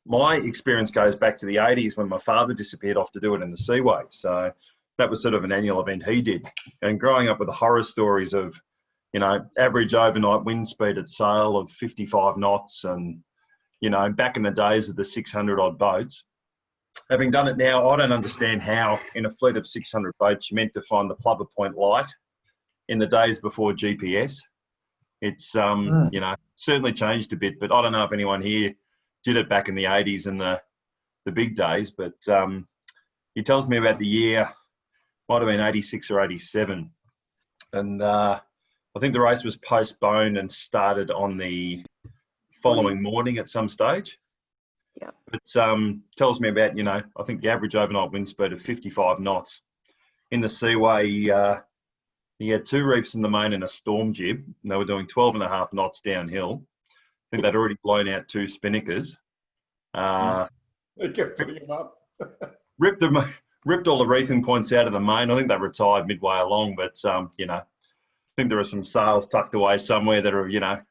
my experience goes back to the 80s when my father disappeared off to do it in the Seaway. So that was sort of an annual event he did. And growing up with the horror stories of, average overnight wind speed at sail of 55 knots and, back in the days of the 600 odd boats. Having done it now, I don't understand how in a fleet of 600 boats you meant to find the Plover Point light in the days before GPS. It's, certainly changed a bit, but I don't know if anyone here did it back in the 80s and the big days, but he tells me about the year, might have been 86 or 87. And I think the race was postponed and started on the following morning at some stage. Yeah. But tells me about, I think the average overnight wind speed of 55 knots. In the Seaway, he had 2 reefs in the main and a storm jib, and they were doing 12.5 knots downhill. I think they'd already blown out 2 spinnakers. They kept putting them up. ripped all the reefing points out of the main. I think they retired midway along, but, I think there are some sails tucked away somewhere that are,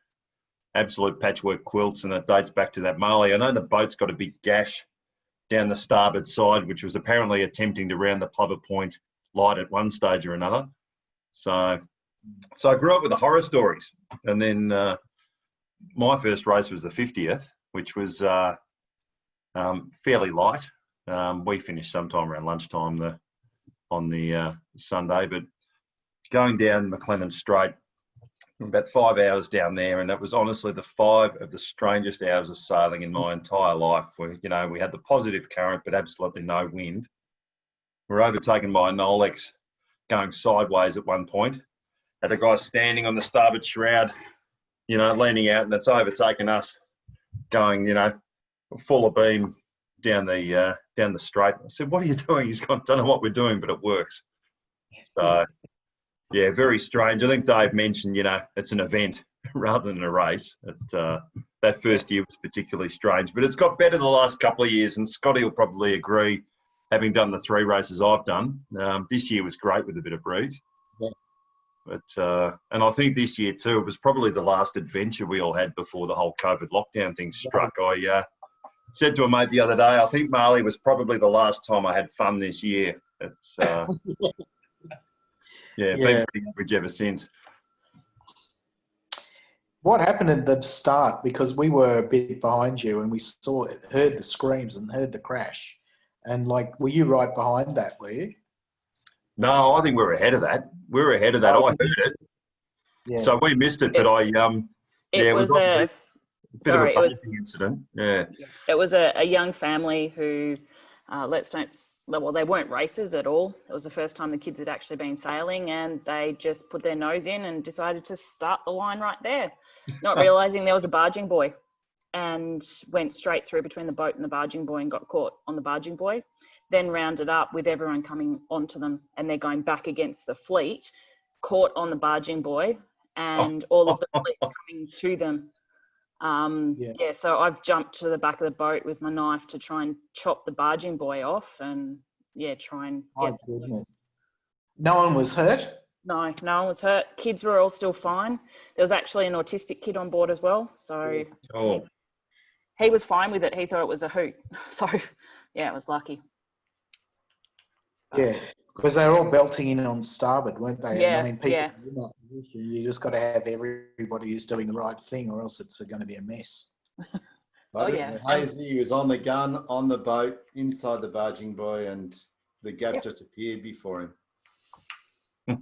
absolute patchwork quilts, and it dates back to that Marley. I know the boat's got a big gash down the starboard side, which was apparently attempting to round the Plover Point light at one stage or another. So I grew up with the horror stories. And then my first race was the 50th, which was fairly light. We finished sometime around lunchtime on the Sunday, but going down McLennan Strait, about 5 hours down there, and that was honestly the 5 of the strangest hours of sailing in my entire life, where, we had the positive current, but absolutely no wind. We were overtaken by a Nolex going sideways at one point. Had a guy standing on the starboard shroud, leaning out, and it's overtaken us going, full of beam down the straight. I said, "What are you doing?" He's gone, "Don't know what we're doing, but it works." So, yeah, very strange. I think Dave mentioned, it's an event rather than a race. That first year was particularly strange, but it's got better the last couple of years, and Scotty will probably agree, having done the 3 races I've done. This year was great with a bit of breeze. Yeah. But and I think this year too, it was probably the last adventure we all had before the whole COVID lockdown thing struck. Right. I said to a mate the other day, I think Marley was probably the last time I had fun this year. It's been pretty average ever since. What happened at the start? Because we were a bit behind you and we heard the screams and heard the crash. And were you right behind that, were you? No, I think we're ahead of that. We're ahead of that. Oh, I heard it. Yeah. So we missed it, but It was a bit of a buzzing incident. Yeah. It was a young family who, they weren't racers at all. It was the first time the kids had actually been sailing, and they just put their nose in and decided to start the line right there, not realizing there was a barging buoy, and went straight through between the boat and the barging buoy and got caught on the barging buoy. Then rounded up with everyone coming onto them, and they're going back against the fleet, caught on the barging buoy, and all of the fleet coming to them. So I've jumped to the back of the boat with my knife to try and chop the barging buoy off, and try and get. Oh, goodness. No one was hurt? No one was hurt. Kids were all still fine. There was actually an autistic kid on board as well, so he was fine with it. He thought it was a hoot. So it was lucky. Yeah, because they were all belting in on starboard, weren't they? Yeah, and I mean, people in that position, you just got to have everybody who's doing the right thing, or else it's going to be a mess. Hazy was on the gun, on the boat, inside the barging buoy, and the gap just appeared before him.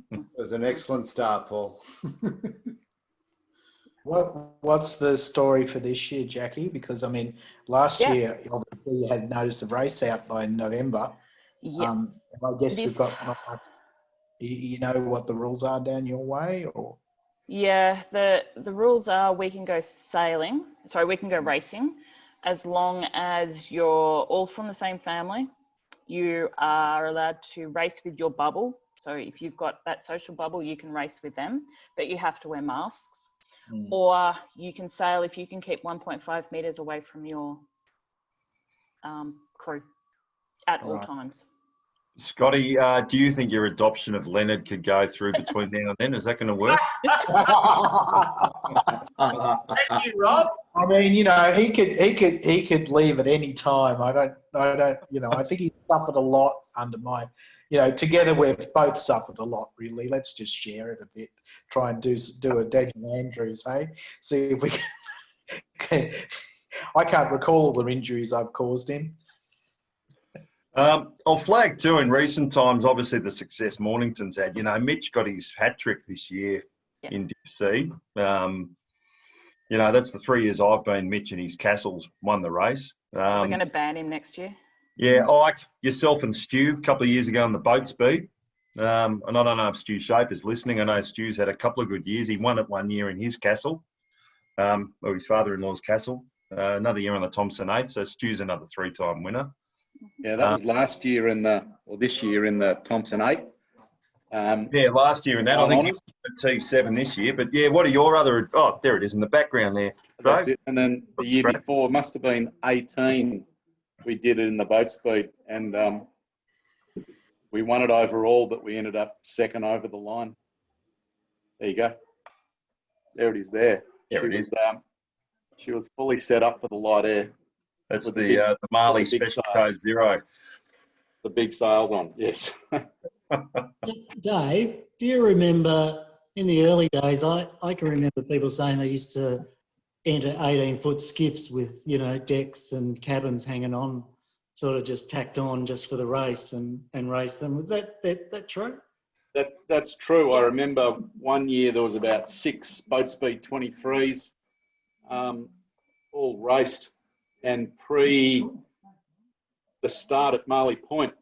It was an excellent start, Paul. What's the story for this year, Jackie? Because, I mean, last year, obviously, you had notice of race out by November. Yeah. I guess we've got not much, you know what the rules are down your way, or? Yeah, the rules are we can go racing as long as you're all from the same family. You are allowed to race with your bubble. So if you've got that social bubble, you can race with them, but you have to wear masks. Or you can sail if you can keep 1.5 meters away from your crew at all times. Scotty, do you think your adoption of Leonard could go through between now and then? Is that going to work? Thank you, Rob. I mean, he could leave at any time. I don't. I think he suffered a lot under my. Together we've both suffered a lot. Really, let's just share it a bit. Try and do a Daniel Andrews, hey? See if we can. I can't recall all the injuries I've caused him. I'll flag too, in recent times, obviously the success Mornington's had. Mitch got his hat trick this year in Div C. That's the 3 years I've been. Mitch and his Castles won the race. We're going to ban him next year. Yeah, like yourself and Stu a couple of years ago on the boat speed. And I don't know if Stu Schaefer's listening. I know Stu's had a couple of good years. He won it 1 year in his castle, or his father-in-law's castle. Another year on the Thompson 8. So Stu's another 3-time winner. Yeah, that was last year this year in the Thompson 8. Last year in that. I think he was at T7 this year. But yeah, what are your other? Oh, there it is in the background there. That's it. And then the year before, must have been 18. We did it in the boat speed, and we won it overall, but we ended up second over the line. There you go. There it is. There it is. She was fully set up for the light air. That's the Marley Special Code 0. The big sails on, yes. Dave, do you remember in the early days, I can remember people saying they used to enter 18-foot skiffs with, decks and cabins hanging on, sort of just tacked on just for the race and race them. Was that true? That's true. I remember one year there was about 6 boat speed 23s, all raced. And pre the start at Marley Point,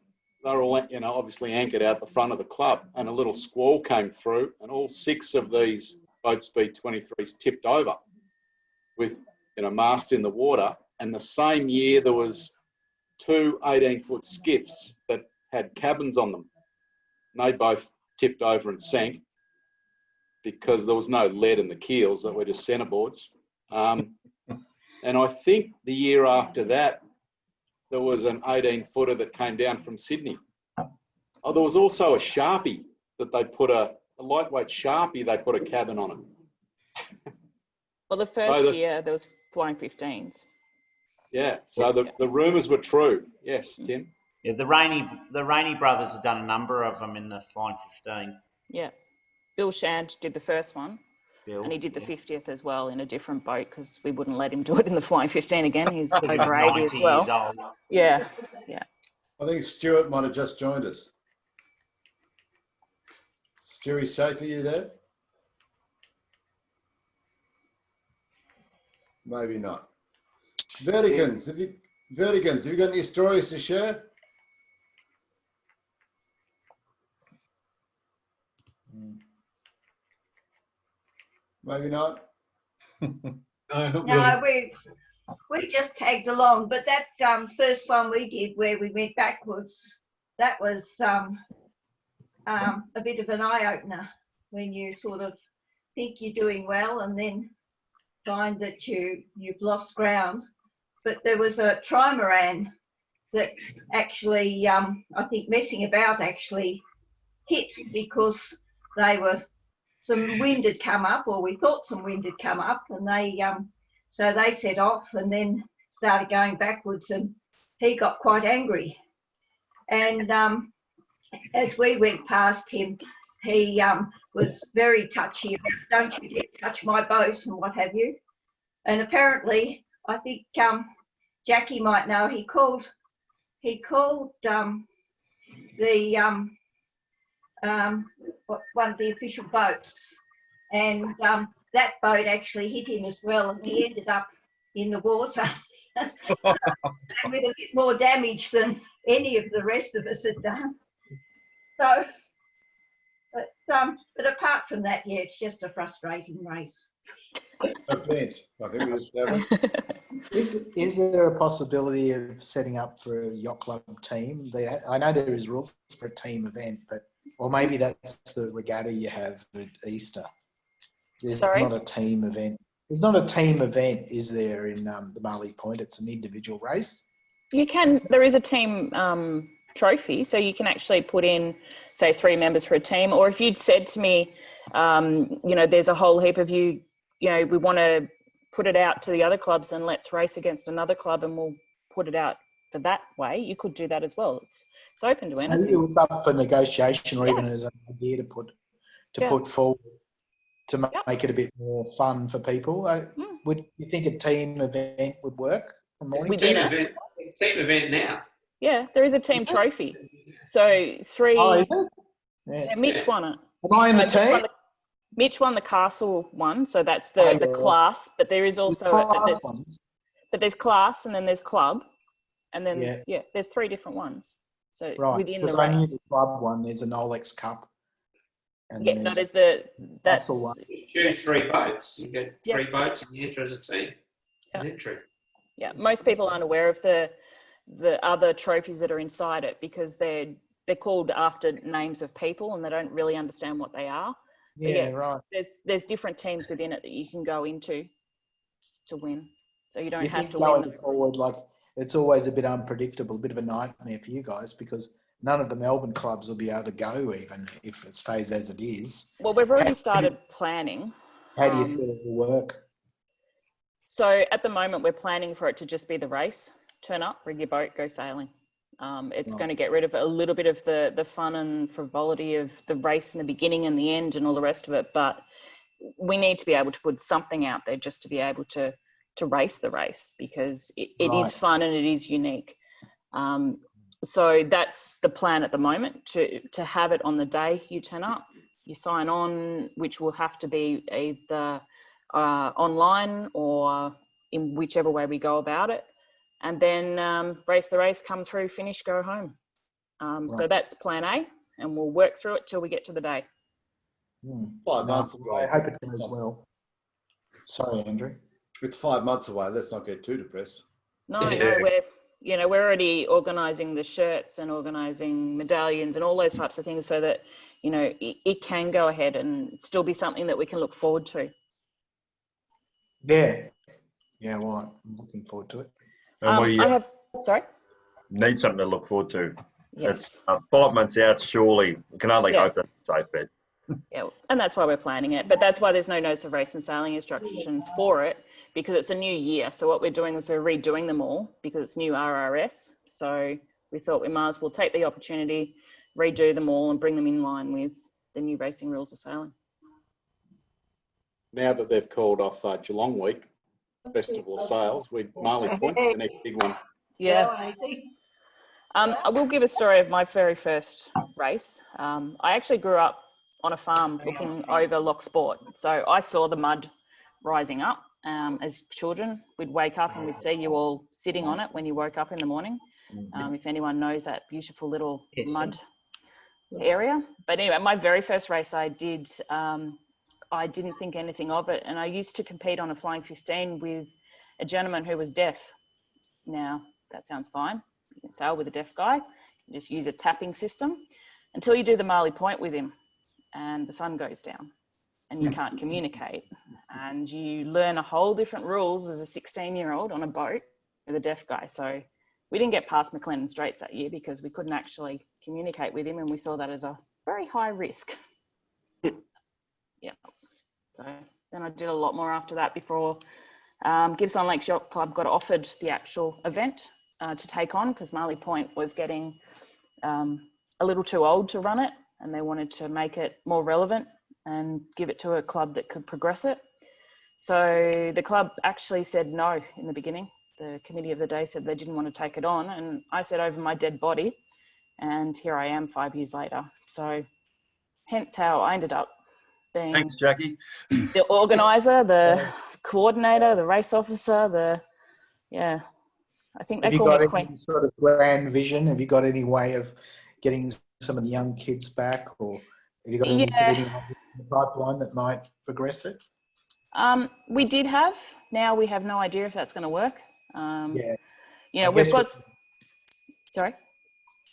they were all, obviously anchored out the front of the club, and a little squall came through, and all 6 of these boat speed 23s tipped over with, masts in the water. And the same year, there was 2 18-foot skiffs that had cabins on them. And they both tipped over and sank because there was no lead in the keels, that were just centreboards. And I think the year after that, there was an 18-footer that came down from Sydney. Oh, there was also a Sharpie that they put a lightweight Sharpie, they put a cabin on it. Well, the first year there was flying 15s. Yeah, so the rumours were true. Yes, Tim? Yeah, the Rainey brothers have done a number of them in the Flying 15. Yeah. Bill Shand did the first one. Bill, and he did the 50th as well in a different boat because we wouldn't let him do it in the Flying 15 again. He's because he was over 80 90 as well. years old. Yeah, yeah. I think Stuart might have just joined us. Stewie Schaefer, you there? Maybe not. Verticans, have you got any stories to share? Maybe not. No, we just tagged along, but that first one we did where we went backwards, that was a bit of an eye-opener when you sort of think you're doing well and then find that you've lost ground. But there was a trimaran that actually, I think messing about actually hit because some wind had come up, or we thought some wind had come up, and so they set off and then started going backwards, and he got quite angry. And as we went past him, he was very touchy about, don't you dare touch my boat and what have you. And apparently, I think Jackie might know, he called one of the official boats, and that boat actually hit him as well, and he ended up in the water and with a bit more damage than any of the rest of us had done. So, but apart from that, yeah, it's just a frustrating race. Event, I think it was Devon. Is there a possibility of setting up for a yacht club team? I know there is rules for a team event, or maybe that's the regatta you have at Easter. There's not a team event. There's not a team event, is there, in the Marley Point? It's an individual race. There is a team trophy, so you can actually put in, say, 3 members for a team. Or if you'd said to me, there's a whole heap of you, we want to put it out to the other clubs and let's race against another club and we'll put it out for that way, you could do that as well. It's open to anything. So it's up for negotiation, or even as an idea to put forward to make it a bit more fun for people. Would you think a team event would work? It's a team event now. Yeah, there is a team trophy. So 3. Oh, is it? Yeah, Mitch won it. Am I in the team? Mitch won the castle one, so that's the class. But there is also but there's class, and then there's club, and then there's 3 different ones. So within the race. I knew the club one. There's an Olex Cup. And that is that's one. You choose 3 boats. You get 3 boats, and you enter as a team. An entry. Yeah, most people aren't aware of the other trophies that are inside it because they're called after names of people, and they don't really understand what they are. Yeah, right. There's different teams within it that you can go into to win. So you don't have to going win. Forward, like it's always a bit unpredictable, a bit of a nightmare for you guys because none of the Melbourne clubs will be able to go even if it stays as it is. Well, we've already started planning. How do you feel it will work? So at the moment, we're planning for it to just be the race. Turn up, rig your boat, go sailing. It's going to get rid of a little bit of the fun and frivolity of the race in the beginning and the end and all the rest of it. But we need to be able to put something out there just to be able to race the race because it is fun and it is unique. So that's the plan at the moment, to have it on the day you turn up. You sign on, which will have to be either online or in whichever way we go about it. And then race the race, come through, finish, go home. So that's plan A, and we'll work through it till we get to the day. 5 months away. I hope it goes well. Sorry, Andrew. It's 5 months away. Let's not get too depressed. No, Yeah. we're already organising the shirts and organising medallions and all those types of things so that, it can go ahead and still be something that we can look forward to. Yeah. Yeah, well, I'm looking forward to it. And we Sorry? need something to look forward to. Yes. It's 5 months out, surely. We can only hope that's a safe bet. Yeah, and that's why we're planning it. But that's why there's no notes of race and sailing instructions for it, because it's a new year. So what we're doing is we're redoing them all because it's new RRS. So we thought we might as well take the opportunity, redo them all and bring them in line with the new racing rules of sailing. Now that they've called off Geelong Week, Festival of Sales, Marley Point's the next big one. Yeah. I will give a story of my very first race. I actually grew up on a farm looking over Loch Sport. So I saw the mud rising up as children. We'd wake up and we'd see you all sitting on it when you woke up in the morning. If anyone knows that beautiful little mud area. But anyway, my very first race I did, I didn't think anything of it. And I used to compete on a flying 15 with a gentleman who was deaf. Now, that sounds fine. You can sail with a deaf guy. You just use a tapping system until you do the Marley Point with him and the sun goes down and you can't communicate. And you learn a whole different rules as a 16-year-old on a boat with a deaf guy. So we didn't get past McLennan Straits that year because we couldn't actually communicate with him, and we saw that as a very high risk. Yeah. So then I did a lot more after that before Gippsland Lakes Yacht Club got offered the actual event to take on, because Marley Point was getting a little too old to run it, and they wanted to make it more relevant and give it to a club that could progress it. So the club actually said no in the beginning. The committee of the day said they didn't want to take it on, and I said over my dead body, and here I am 5 years later. So hence how I ended up being Thanks, Jackie. the organizer, the coordinator, the race officer, I think they Have you call got me any Queen. sort of grand vision? Have you got any way of getting some of the young kids back, or have you got anything in the pipeline that might progress it? We did have. Now we have no idea if that's going to work. We've got. Sorry.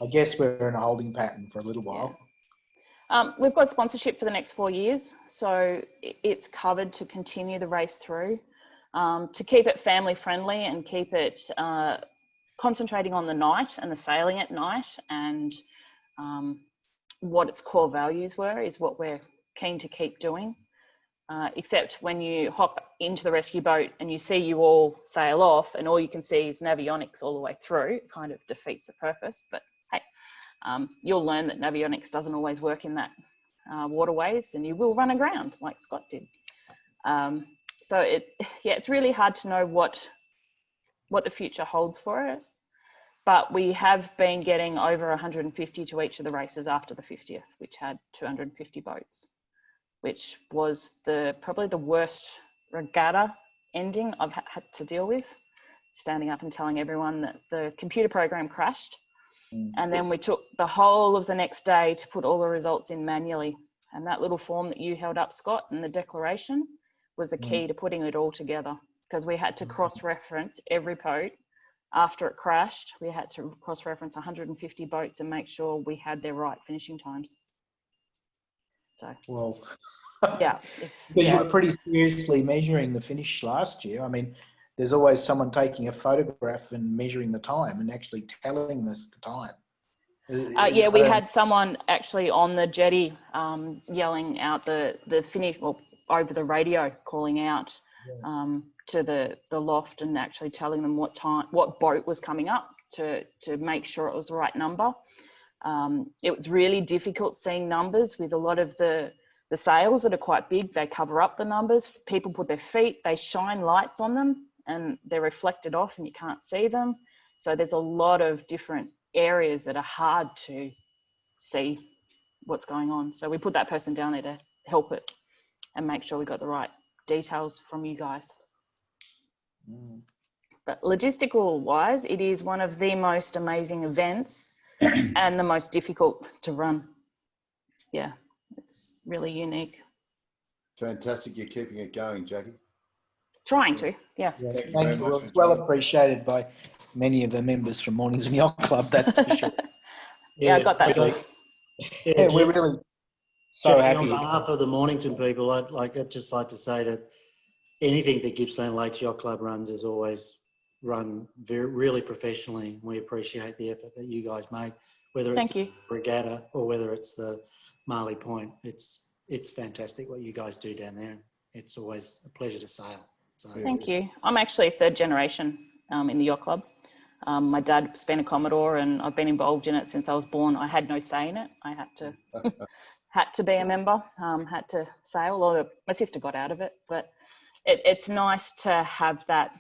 I guess we're in a holding pattern for a little while. We've got sponsorship for the next 4 years, so it's covered to continue the race through, to keep it family friendly and keep it concentrating on the night and the sailing at night, and what its core values were is what we're keen to keep doing. Except when you hop into the rescue boat and you see you all sail off and all you can see is navionics all the way through, it kind of defeats the purpose. But hey, you'll learn that navionics doesn't always work in that waterways, and you will run aground like Scott did. So it's really hard to know what the future holds for us. But we have been getting over 150 to each of the races after the 50th, which had 250 boats, which was probably the worst regatta ending I've had to deal with, standing up and telling everyone that the computer program crashed. And then we took the whole of the next day to put all the results in manually. And that little form that you held up, Scott, and the declaration was the key to putting it all together, because we had to cross-reference every boat. After it crashed, we had to cross-reference 150 boats and make sure we had their right finishing times. So, well, yeah. Because you were pretty seriously measuring the finish last year. I mean, there's always someone taking a photograph and measuring the time and actually telling us the time. We had someone actually on the jetty yelling out the finish, or over the radio, calling out to the loft and actually telling them what boat was coming up to make sure it was the right number. It was really difficult seeing numbers with a lot of the sails that are quite big. They cover up the numbers. People put their feet, they shine lights on them and they're reflected off and you can't see them. So there's a lot of different areas that are hard to see what's going on. So we put that person down there to help it and make sure we got the right details from you guys. But logistical wise, it is one of the most amazing events and the most difficult to run. Yeah, it's really unique. Fantastic. You're keeping it going, Jackie. Trying to, yeah. Thank you. Well, it's well appreciated by many of the members from Mornings and Yacht Club, that's for sure. Yeah, I got that. Yeah, we're really so Jackie, happy. on behalf of the Mornington people, I'd just like to say that anything that Gippsland Lakes Yacht Club runs is always run really professionally. We appreciate the effort that you guys make, whether it's Thank you. regatta or whether it's the Marley Point. It's fantastic what you guys do down there. It's always a pleasure to sail. So. Thank you. I'm actually third generation in the yacht club. My dad's been a Commodore and I've been involved in it since I was born. I had no say in it. I had to be a member, had to sail, or my sister got out of it. But it's nice to have that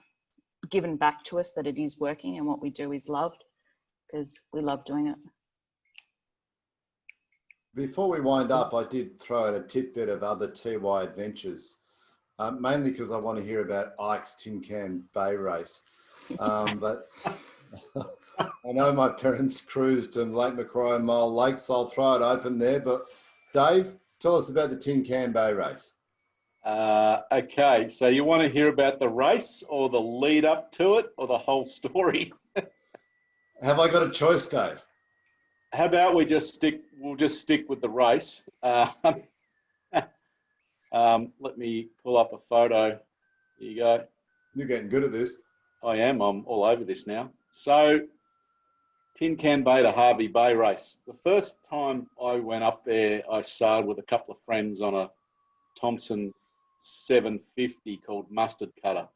given back to us, that it is working and what we do is loved, because we love doing it. Before we wind up, I did throw out a tidbit of other TY adventures, mainly because I want to hear about Ike's Tin Can Bay race. But I know my parents cruised in Lake Macquarie and Mile Lake, so I'll throw it open there. But Dave, tell us about the Tin Can Bay race. Okay, so you want to hear about the race or the lead up to it or the whole story? Have I got a choice, Dave? How about we'll just stick with the race. Let me pull up a photo. Here you go. You're getting good at this. I am. I'm all over this now. So, Tin Can Bay to Harvey Bay race. The first time I went up there, I sailed with a couple of friends on a Thompson 750 called Mustard Cutter.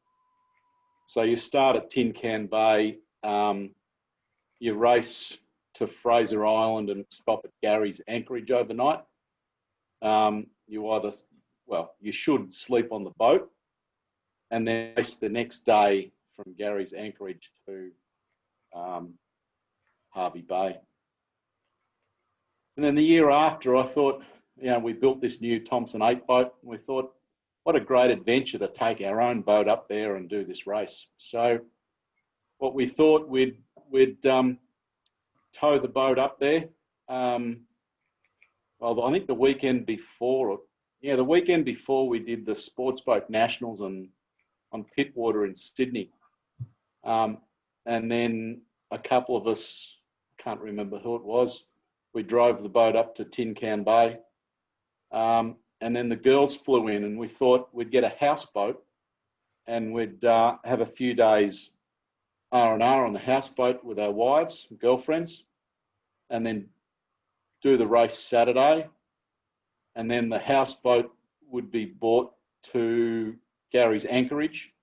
So you start at Tin Can Bay, you race to Fraser Island and stop at Gary's Anchorage overnight. You should sleep on the boat and then race the next day from Gary's Anchorage to Harvey Bay. And then the year after, I thought, we built this new Thompson 8 boat. And we thought, what a great adventure to take our own boat up there and do this race. So what we thought, we'd tow the boat up there. I think the weekend before we did the Sports Boat Nationals on Pittwater in Sydney. And then a couple of us, can't remember who it was, we drove the boat up to Tin Can Bay. And then the girls flew in and we thought we'd get a houseboat and we'd have a few days R&R on the houseboat with our wives and girlfriends, and then do the race Saturday. And then the houseboat would be brought to Gary's Anchorage,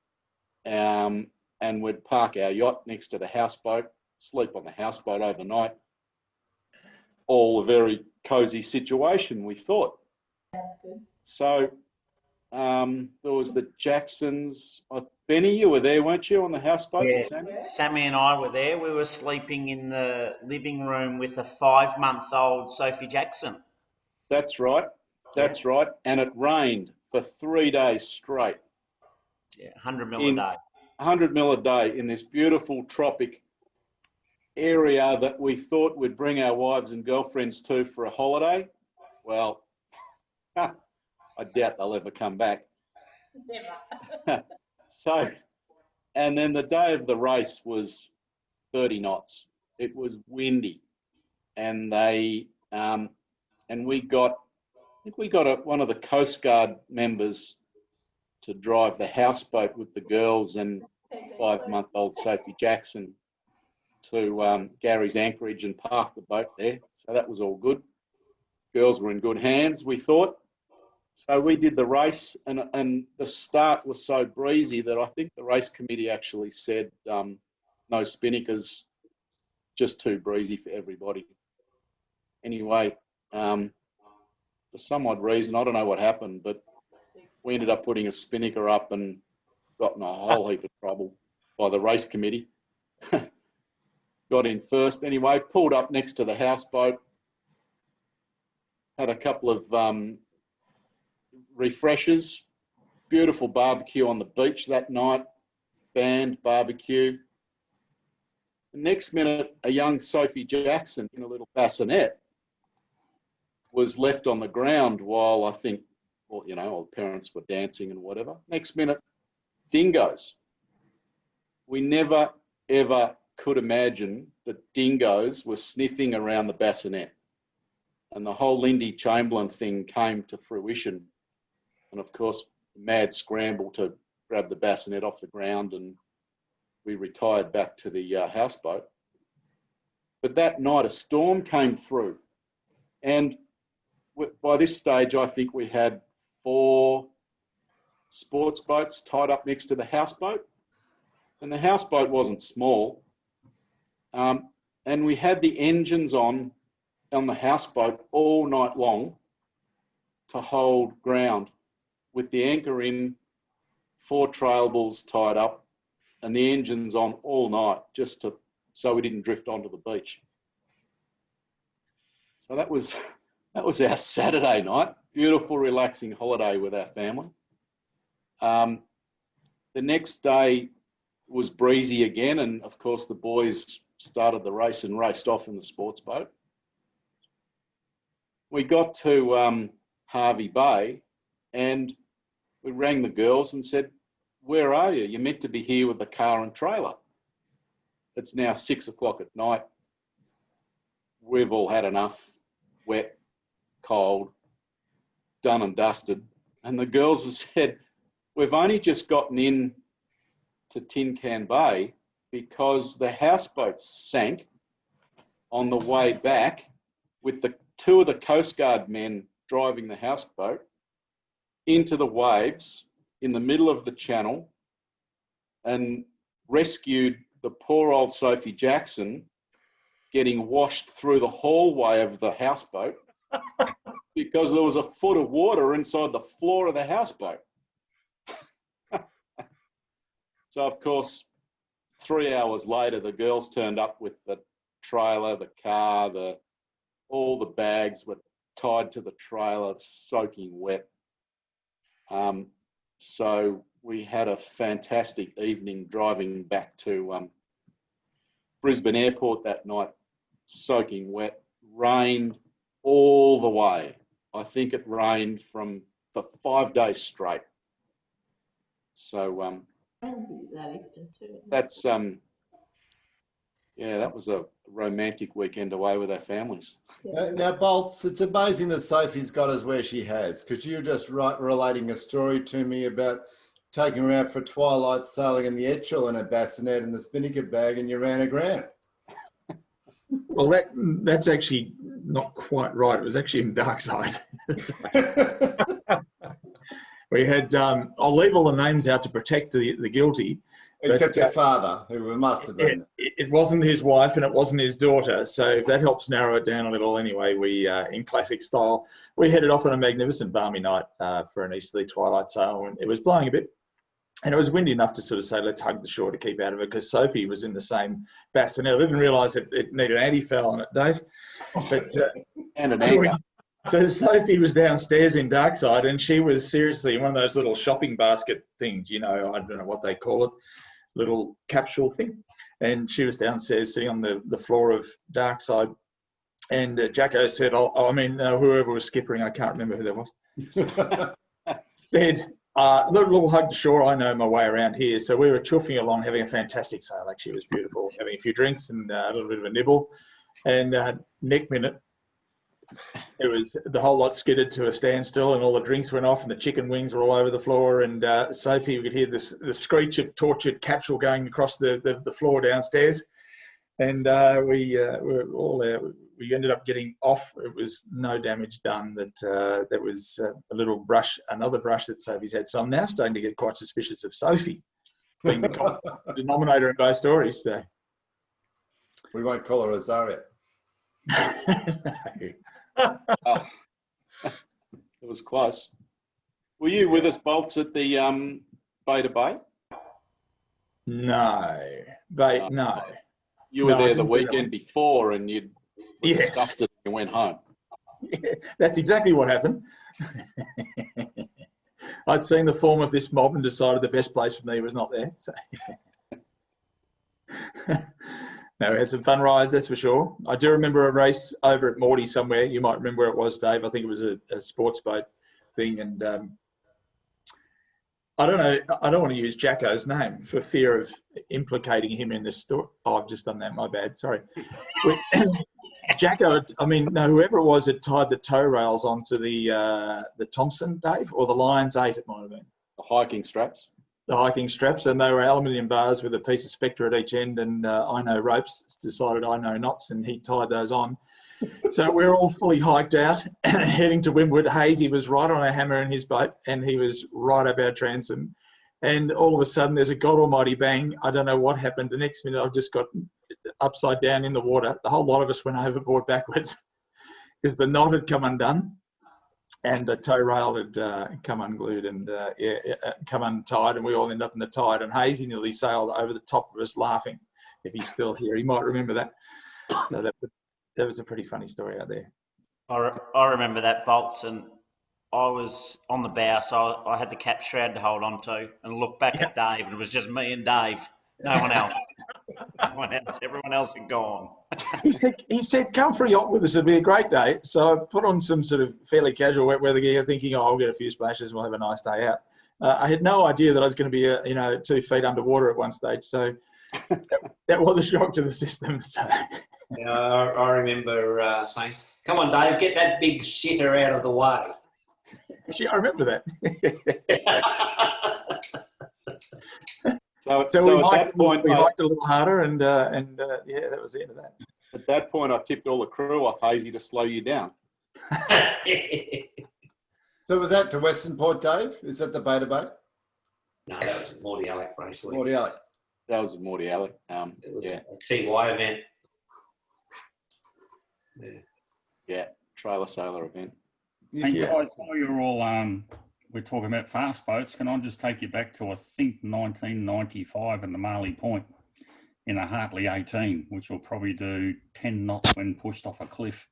and we'd park our yacht next to the houseboat, sleep on the houseboat overnight. All a very cosy situation, we thought. So there was the Jacksons. Benny, you were there, weren't you, on the houseboat? Yeah, With Sammy? Sammy and I were there. We were sleeping in the living room with a 5-month-old Sophie Jackson. That's right. That's right. And it rained for 3 days straight. Yeah, 100 mil a day. 100 mil a day in this beautiful tropic area that we thought we'd bring our wives and girlfriends to for a holiday. Well, I doubt they'll ever come back. Never. So, and then the day of the race was 30 knots. It was windy, and we got one of the Coast Guard members to drive the houseboat with the girls and 5-month-old Sophie Jackson to Gary's Anchorage and park the boat there. So that was all good. Girls were in good hands, we thought. So we did the race, and the start was so breezy that I think the race committee actually said no spinnakers, just too breezy for everybody. Anyway, for some odd reason, I don't know what happened, but we ended up putting a spinnaker up and got in a whole heap of trouble by the race committee. Got in first anyway, pulled up next to the houseboat, had a couple of refreshers, beautiful barbecue on the beach that night, band, barbecue. The next minute, a young Sophie Jackson in a little bassinet was left on the ground while I think, all the parents were dancing and whatever. Next minute, dingoes. We never, ever could imagine that dingoes were sniffing around the bassinet. And the whole Lindy Chamberlain thing came to fruition. And of course, mad scramble to grab the bassinet off the ground, and we retired back to the houseboat. But that night a storm came through, and by this stage I think we had 4 sports boats tied up next to the houseboat, and the houseboat wasn't small, and we had the engines on the houseboat all night long to hold ground, with the anchor in, 4 trailables tied up, and the engines on all night, just so we didn't drift onto the beach. So that was our Saturday night. Beautiful, relaxing holiday with our family. The next day was breezy again, and of course the boys started the race and raced off in the sports boat. We got to Harvey Bay, and we rang the girls and said, "Where are you? You're meant to be here with the car and trailer. It's now 6 o'clock at night. We've all had enough. Wet, cold, done and dusted." And the girls have said, "We've only just gotten in to Tin Can Bay because the houseboat sank on the way back with the 2 of the Coast Guard men driving the houseboat into the waves in the middle of the channel and rescued the poor old Sophie Jackson, getting washed through the hallway of the houseboat because there was a foot of water inside the floor of the houseboat." So, of course, 3 hours later, the girls turned up with the trailer, the car, all the bags were tied to the trailer, soaking wet. So we had a fantastic evening driving back to Brisbane Airport that night, soaking wet. Rained all the way. I think it rained for 5 days straight. So that's that was a romantic weekend away with our families. Now, Bolts, it's amazing that Sophie's got us where she has, because you were just relating a story to me about taking her out for twilight sailing in the Etchell in a bassinet and the spinnaker bag, and you ran aground. Well, that's actually not quite right. It was actually in Darkside. We had, I'll leave all the names out to protect the guilty. Except your father, who must have been. It wasn't his wife and it wasn't his daughter. So if that helps narrow it down a little anyway, we, in classic style, we headed off on a magnificent balmy night for an easterly twilight sail. And it was blowing a bit. And it was windy enough to sort of say, let's hug the shore to keep out of it, because Sophie was in the same bassinet. I didn't realise it needed an anti-foul on it, Dave. But, and an anchor. So Sophie was downstairs in Darkside, and she was seriously in one of those little shopping basket things, I don't know what they call it, little capsule thing. And she was downstairs sitting on the floor of Darkside. And Jacko said, whoever was skippering, I can't remember who that was, said, little hug to shore, I know my way around here. So we were chuffing along, having a fantastic sail. Actually, it was beautiful, having a few drinks and a little bit of a nibble. And next minute, it was the whole lot skidded to a standstill, and all the drinks went off, and the chicken wings were all over the floor. And Sophie, we could hear the screech of tortured capsule going across the floor downstairs. And we were all we ended up getting off. It was no damage done. That there was a little brush, another brush that Sophie's had. So I'm now starting to get quite suspicious of Sophie being the common denominator in both stories. So we won't call her Azaria. It was close. Were you with us, Bolts, at the Bay to Bay? No. No. You were there the weekend before, and you'd discussed it and went home. Yeah, that's exactly what happened. I'd seen the form of this mob and decided the best place for me was not there. So. No, we had some fun rides, that's for sure. I do remember a race over at Morty somewhere. You might remember where it was, Dave. I think it was a sports boat thing. And I don't know. I don't want to use Jacko's name for fear of implicating him in this story. Oh, I've just done that. My bad. Sorry. Jacko, I mean, no, whoever it was had tied the tow rails onto the Thompson, Dave, or the Lions 8, it might have been. The hiking straps. The hiking straps, and they were aluminium bars with a piece of Spectre at each end, and I know ropes, decided I know knots, and he tied those on. So we're all fully hiked out and heading to Windward. Hazy was right on a hammer in his boat, and he was right up our transom. And all of a sudden, there's a God Almighty bang. I don't know what happened. The next minute, I've just got upside down in the water. The whole lot of us went overboard backwards because the knot had come undone and the tow rail had come unglued and come untied, and we all ended up in the tide. And Hazy nearly sailed over the top of us laughing. If he's still here, he might remember that. So that was a pretty funny story out there. I remember that, Bolts, and I was on the bow, so I had the cap shroud to hold on to and look back at Dave, and it was just me and Dave, no one else. No one else. Everyone else had gone. He said, come for a yacht with us, it'd be a great day. So I put on some sort of fairly casual wet weather gear, thinking, I'll get a few splashes and we'll have a nice day out. I had no idea that I was going to be, 2 feet underwater at one stage. So that was a shock to the system. So. Yeah, I remember saying, come on, Dave, get that big shitter out of the way. Actually, I remember that. So at that point, we hiked a little harder, and yeah, that was the end of that. At that point, I tipped all the crew off Hazy to slow you down. So was that to Western Port, Dave? Is that the beta boat? No, that was at Morty Alec Raceway. Morty Alec. That was Morty Alec. Yeah, a TY event. Yeah, trailer sailor event. Hey guys, while you're all we're talking about fast boats, can I just take you back to I think 1995 in the Marley Point in a Hartley 18, which will probably do 10 knots when pushed off a cliff.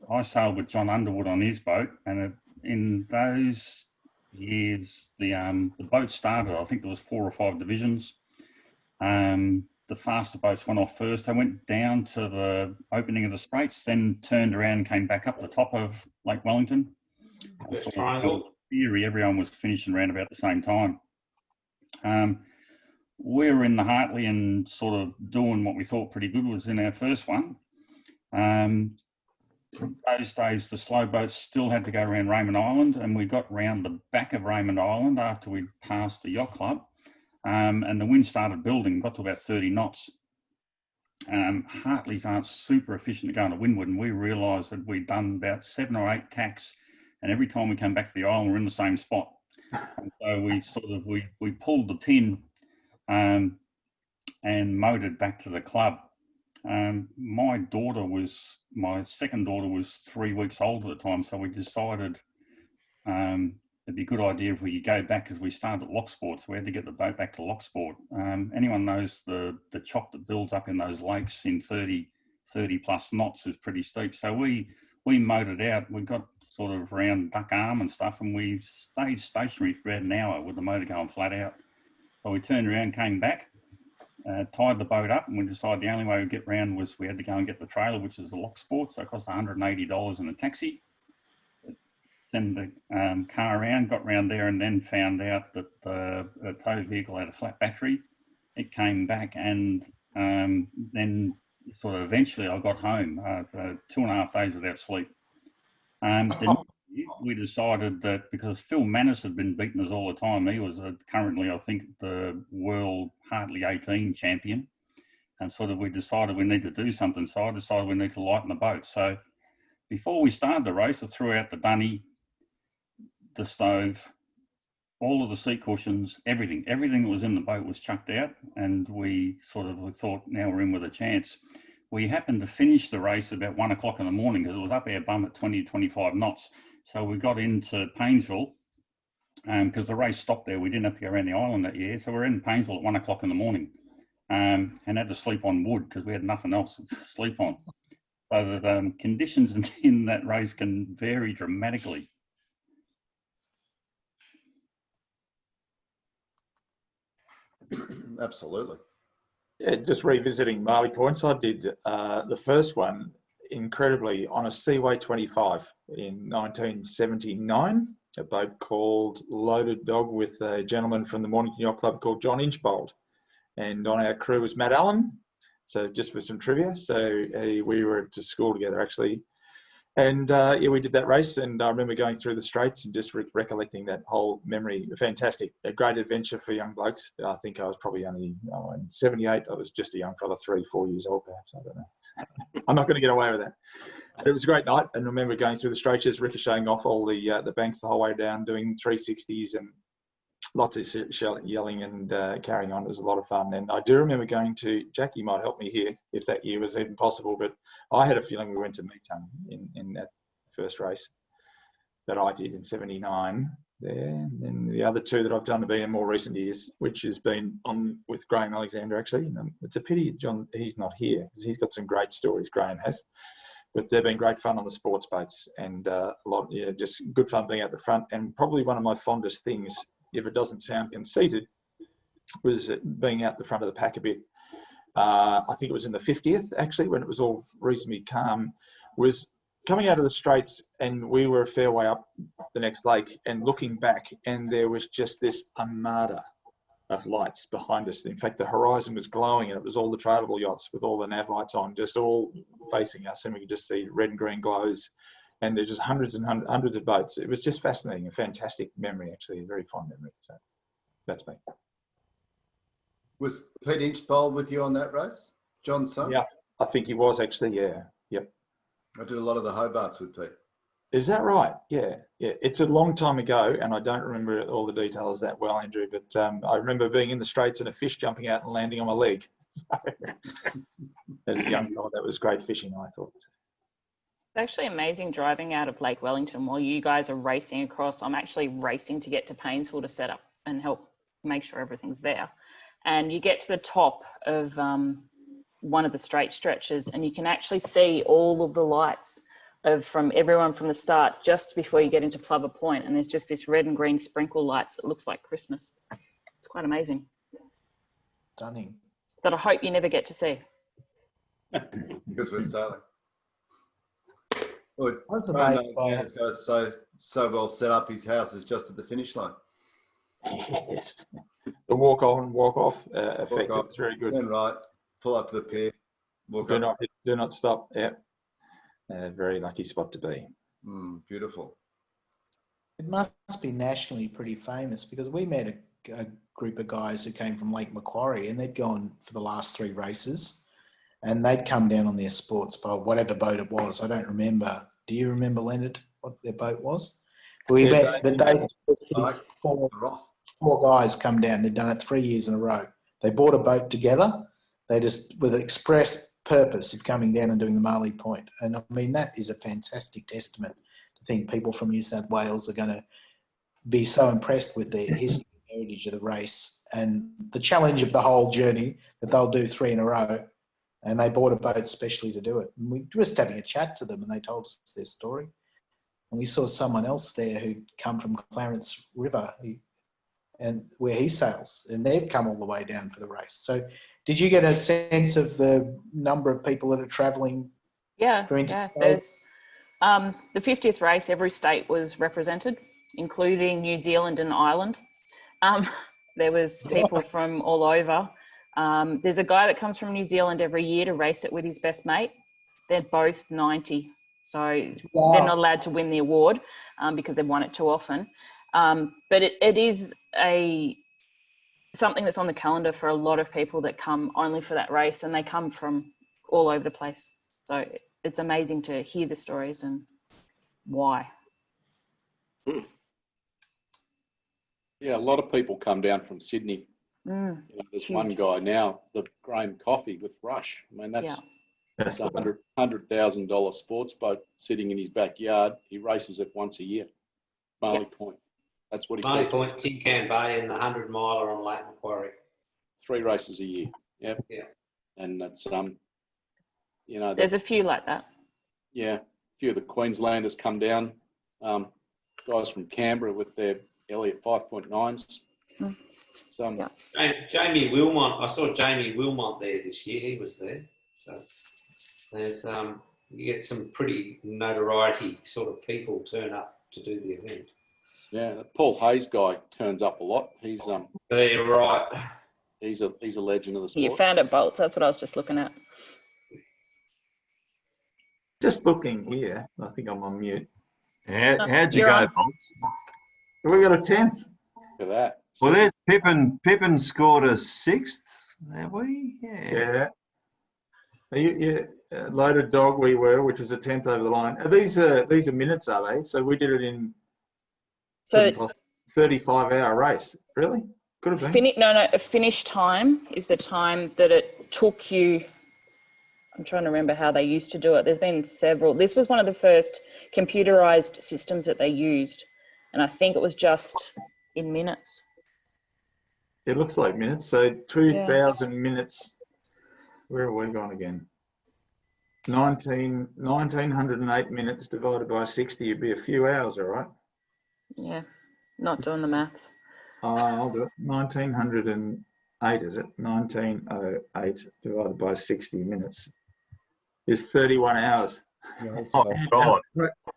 I sailed with John Underwood on his boat, and in those years the boat started, I think there was 4 or 5 divisions. The faster boats went off first. They went down to the opening of the Straits, then turned around and came back up the top of Lake Wellington. Triangle. In theory, everyone was finishing around about the same time. We were in the Hartley and sort of doing what we thought pretty good was in our first one. Those days, the slow boats still had to go around Raymond Island, and we got round the back of Raymond Island after we passed the yacht club. And the wind started building, got to about 30 knots. Hartleys aren't super efficient to go into windward, and we realised that we'd done about 7 or 8 tacks, and every time we came back to the island, we're in the same spot. And so we pulled the pin and motored back to the club. My second daughter was 3 weeks old at the time, so we decided it'd be a good idea if we could go back, because we started at Locksport, so we had to get the boat back to Locksport. Anyone knows the chop that builds up in those lakes in 30 plus knots is pretty steep. So we motored out. We got sort of around Duck Arm and stuff, and we stayed stationary for about an hour with the motor going flat out. So we turned around, came back, tied the boat up, and we decided the only way we'd get round was we had to go and get the trailer, which is the Locksport. So it cost $180 in a taxi. Send the car around, got round there, and then found out that the tow vehicle had a flat battery. It came back, and then sort of eventually I got home for 2.5 days without sleep. We decided that because Phil Manus had been beating us all the time, he was currently, I think, the world Hartley 18 champion, and sort of we decided we need to do something. So I decided we need to lighten the boat. So before we started the race, I threw out the dunny, the stove, all of the seat cushions, everything that was in the boat was chucked out, and we thought, now we're in with a chance. We happened to finish the race about 1 o'clock in the morning because it was up our bum at 20 to 25 knots. So we got into Paynesville because the race stopped there. We didn't have to go around the island that year. So we're in Paynesville at 1 o'clock in the morning and had to sleep on wood because we had nothing else to sleep on. So the conditions in that race can vary dramatically. Absolutely. Yeah, just revisiting Marley Points, I did the first one incredibly on a Seaway 25 in 1979. a boat called Loaded Dog with a gentleman from the Mornington Yacht Club called John Inchbold. And on our crew was Matt Allen. So just for some trivia. So we were to school together actually. And yeah, we did that race, and I remember going through the Straits and just recollecting that whole memory. Fantastic, a great adventure for young blokes. I think I was probably only in '78. I was just a young fella, 3-4 years old, perhaps. I don't know. I'm not going to get away with that. But it was a great night, and I remember going through the Straits, just ricocheting off all the banks the whole way down, doing 360s and lots of yelling and carrying on. It was a lot of fun. And I do remember going to, Jackie might help me here if that year was even possible, but I had a feeling we went to Meton in that first race that I did in '79 there. And then the other two that I've done have been in more recent years, which has been on with Graham Alexander actually. And it's a pity John, he's not here because he's got some great stories, Graham has. But they've been great fun on the sports boats and a lot, yeah, just good fun being at the front. And probably one of my fondest things, if it doesn't sound conceited, was being out the front of the pack a bit. I think it was in the 50th, actually, when it was all reasonably calm, was coming out of the Straits, and we were a fair way up the next lake and looking back, and there was just this armada of lights behind us. In fact, the horizon was glowing, and it was all the tradable yachts with all the nav lights on, just all facing us, and we could just see red and green glows. And there's just hundreds and hundreds of boats. It was just fascinating, a fantastic memory, actually, a very fond memory. So that's me. Was Pete Inchbold with you on that race? John's son? Yeah, I think he was actually, yeah. Yep. I did a lot of the Hobarts with Pete. Is that right? Yeah. Yeah. It's a long time ago, and I don't remember all the details that well, Andrew, but I remember being in the Straits and a fish jumping out and landing on my leg. So, as a young fellow, that was great fishing, I thought. It's actually amazing driving out of Lake Wellington while you guys are racing across. I'm actually racing to get to Painesville to set up and help make sure everything's there. And you get to the top of one of the straight stretches, and you can actually see all of the lights from everyone from the start just before you get into Plover Point. And there's just this red and green sprinkle lights that looks like Christmas. It's quite amazing. Stunning. That I hope you never get to see. Because we're sailing. Well, I was amazed by Graham has got so well set up. His house is just at the finish line. Yes. The walk on, walk off effect. It's very good. Turn right, pull up to the pier. Do not stop. Yeah. Very lucky spot to be. Beautiful. It must be nationally pretty famous because we met a group of guys who came from Lake Macquarie, and they'd gone for the last 3 races. And they'd come down on their sports boat, whatever boat it was. I don't remember. Do you remember, Leonard, what their boat was? We met, but they four guys come down. They'd done it 3 years in a row. They bought a boat together. They just, with the express purpose of coming down and doing the Marley Point. And I mean, that is a fantastic testament to think people from New South Wales are going to be so impressed with their history and heritage of the race and the challenge of the whole journey that they'll do 3 in a row. And they bought a boat specially to do it. And we were just having a chat to them, and they told us their story. And we saw someone else there who'd come from Clarence River, and where he sails, and they've come all the way down for the race. So, did you get a sense of the number of people that are travelling? Yeah, yeah. There's the 50th race. Every state was represented, including New Zealand and Ireland. There was people from all over. There's a guy that comes from New Zealand every year to race it with his best mate. They're both 90, so they're not allowed to win the award because they've won it too often. But it is something that's on the calendar for a lot of people that come only for that race, and they come from all over the place. So it's amazing to hear the stories and why. Yeah, a lot of people come down from Sydney. There's one guy now, the Graham Coffee with Rush. I mean, that's a $100,000 sports boat sitting in his backyard. He races it once a year. Marley Point. That's what he Marley Point, Tin Can Bay, and the 100-miler on Lake Macquarie. 3 races a year. Yep. Yeah. And that's there's a few like that. Yeah, a few of the Queenslanders come down. Guys from Canberra with their Elliott 5.9s. Jamie Wilmot. I saw Jamie Wilmot there this year. He was there. So there's you get some pretty notoriety sort of people turn up to do the event. Yeah, that Paul Hayes guy turns up a lot. He's Yeah, right. he's a legend of the You sport. found it, Bolts. That's what I was just looking at. Just looking here. I think I'm on mute. How'd you You're go, on. Bolts? We got a 10th. Look at that. Well, there's Pippin. Pippin scored a 6th. Have we? Yeah. You loaded dog we were, which was a 10th over the line. Are these are minutes, are they? So we did it in So 35-hour race. Really? Could have been. a finish time is the time that it took you. I'm trying to remember how they used to do it. There's been several. This was one of the first computerized systems that they used. And I think it was just in minutes. It looks like minutes. So 2,000 minutes. Where have we gone again? 1,908 minutes divided by 60 would be a few hours, all right? Yeah, not doing the maths. I'll do it. 1,908, is it? 1,908 divided by 60 minutes is 31 hours. Oh, God.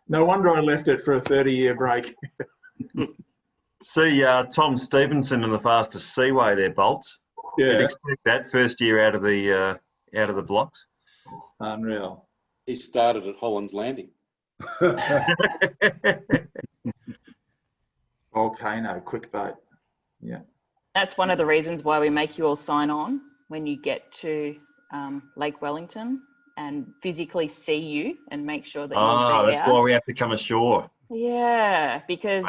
No wonder I left it for a 30-year break. See Tom Stevenson in the fastest Seaway there, Bolts. Yeah. You'd expect that first year out of the blocks. Unreal. He started at Holland's Landing. Volcano, quick boat. Yeah. That's one of the reasons why we make you all sign on when you get to Lake Wellington and physically see you and make sure that you're there. That's why we have to come ashore. Yeah, because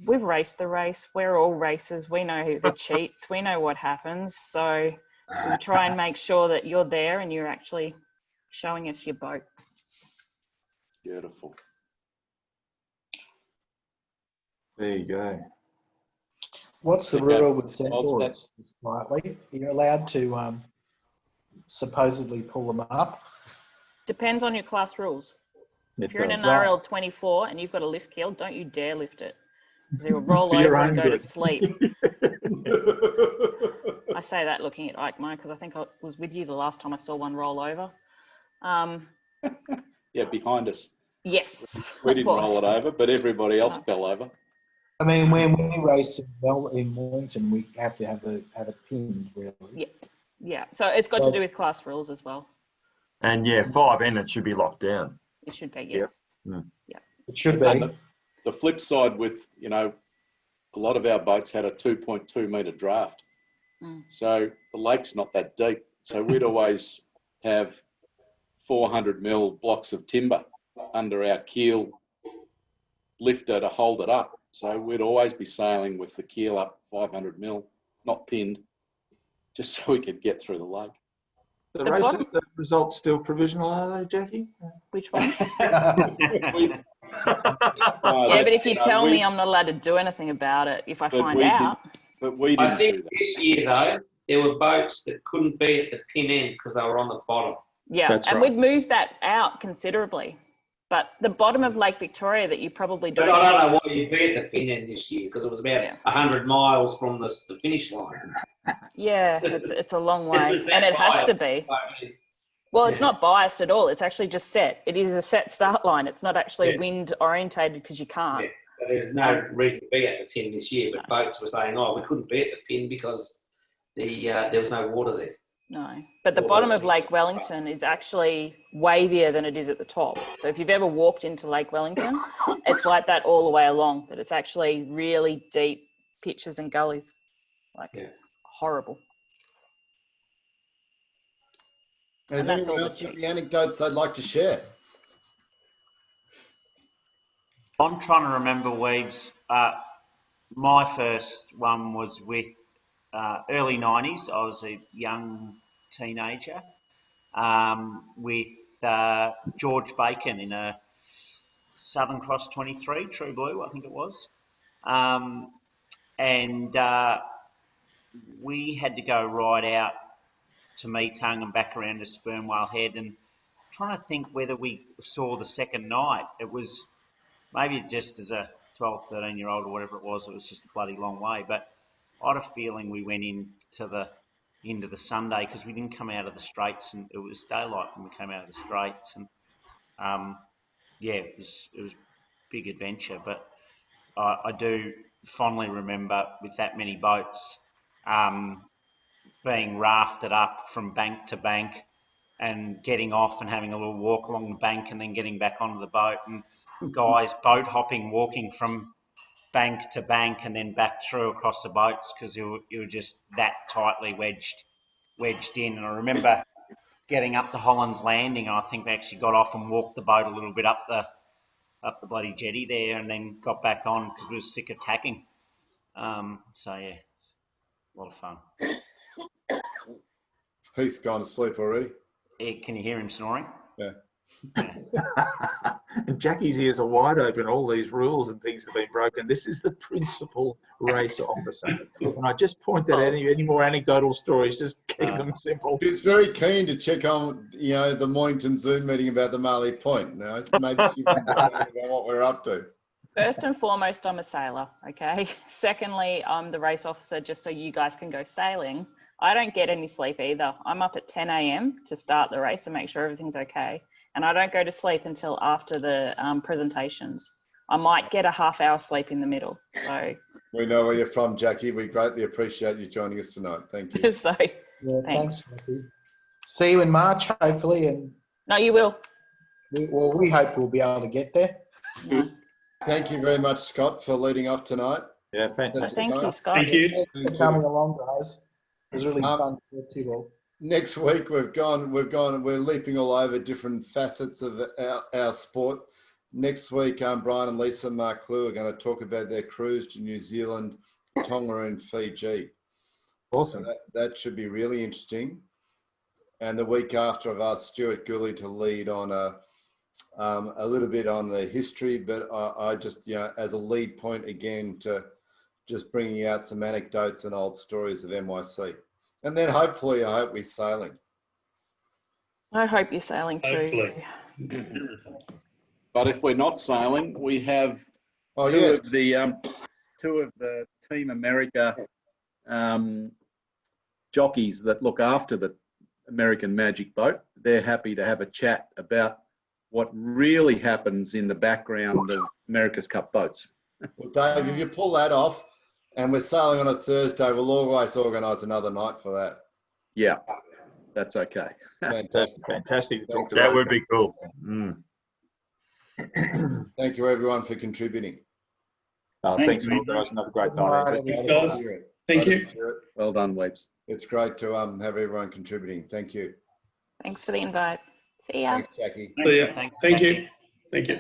we've raced the race. We're all racers. We know who cheats. We know what happens. So we try and make sure that you're there and you're actually showing us your boat. Beautiful. There you go. What's the Okay. rule with Bolts, sandboards? Slightly, you're allowed to supposedly pull them up. Depends on your class rules. If you're in an Right. RL 24 and you've got a lift keel, don't you dare lift it. Because it will roll For your over and own go to good. sleep. I say that looking at Ike Mo because I think I was with you the last time I saw one roll over. Yeah, behind us. Yes. We didn't roll it over, but everybody else fell over. I mean, when we race in Wellington, we have to have it pinned, really. Yes. Yeah. So it's got to do with class rules as well. And yeah, 5N, it should be locked down. It should be, yes. Yep. Yeah. It should And be. the flip side with, a lot of our boats had a 2.2 metre draft. So the lake's not that deep. So we'd always have 400 mil blocks of timber under our keel lifter to hold it up. So we'd always be sailing with the keel up 500 mil, not pinned, just so we could get through the lake. The results still provisional, are they, Jackie? Which one? Yeah, but if you tell me I'm not allowed to do anything about it, if I find out. But we I didn't think do that. this year, though, there were boats that couldn't be at the pin end because they were on the bottom. Yeah, That's and right. we've moved that out considerably. But the bottom of Lake Victoria that you probably don't. But I don't know why you'd be at the pin end this year because it was about 100 miles from the finish line. Yeah, it's a long way, was that and it has to biased. be. Well, it's not biased at all. It's actually just set. It is a set start line. It's not actually wind orientated because you can't. Yeah. So there's no reason to be at the pin this year, but boats were saying, we couldn't be at the pin because there was no water there. No, but the bottom of Lake Wellington is actually wavier than it is at the top. So if you've ever walked into Lake Wellington, it's like that all the way along, that it's actually really deep pitches and gullies. It's horrible. Has anyone else got any anecdotes they'd like to share? I'm trying to remember, Weaves. My first one was with early 90s. I was a young teenager with George Bacon in a Southern Cross 23, True Blue, I think it was. And we had to go right out to Meetung and back around to Sperm Whale Head, and trying to think whether we saw the second night. It was maybe just as a 12, 13-year-old or whatever it was just a bloody long way. But I had a feeling we went into the Sunday because we didn't come out of the Straits, and it was daylight when we came out of the Straits. And it was a big adventure. But I do fondly remember with that many boats being rafted up from bank to bank and getting off and having a little walk along the bank and then getting back onto the boat, and guys boat hopping, walking from bank to bank and then back through across the boats because you were just that tightly wedged in. And I remember getting up to Holland's Landing, and I think we actually got off and walked the boat a little bit up the bloody jetty there, and then got back on because we were sick of tacking. So yeah, a lot of fun. Heath's gone to sleep already. Yeah, can you hear him snoring? Yeah. And Jackie's ears are wide open. All these rules and things have been broken. This is the principal race officer. And I just point that out. Any more anecdotal stories, just keep them simple. He's very keen to check on, the Mornington Zoom meeting about the Marley Point. Now, maybe you can about what we're up to. First and foremost, I'm a sailor, okay? Secondly, I'm the race officer just so you guys can go sailing. I don't get any sleep either. I'm up at 10 a.m. to start the race and make sure everything's okay. And I don't go to sleep until after the presentations. I might get a half-hour sleep in the middle. So we know where you're from, Jackie. We greatly appreciate you joining us tonight. Thank you. so yeah, thanks, Jackie. See you in March, hopefully. And no, you will. We hope we'll be able to get there. Yeah. Thank you very much, Scott, for leading off tonight. Yeah, fantastic. Thank you, Scott. Thank you. Thanks for coming along, guys. It was really fun to talk to you all. Next week we're leaping all over different facets of our sport. Next week, Brian and Lisa Marklew are going to talk about their cruise to New Zealand, Tonga and Fiji. Awesome. So that should be really interesting. And the week after, I've asked Stuart Gooley to lead on a little bit on the history, but I just, as a lead point again to just bringing out some anecdotes and old stories of NYC. And then hopefully, I hope we're sailing. I hope you're sailing too. Hopefully. But if we're not sailing, we have two of the Team America jockeys that look after the American Magic Boat. They're happy to have a chat about what really happens in the background of America's Cup boats. Well, Dave, if you pull that off and we're sailing on a Thursday, we'll always organise another night for that. Yeah, that's okay. Fantastic. Fantastic. That would be cool. Mm. Thank you, everyone, for contributing. Thanks, guys. Another great night. Thanks, guys. Thank you. Well done, Weebs. It's great to have everyone contributing. Thank you. Thanks for the invite. See ya. Thanks, Jackie. See ya. Thank you. Thank you.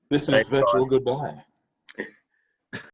This is virtual goodbye.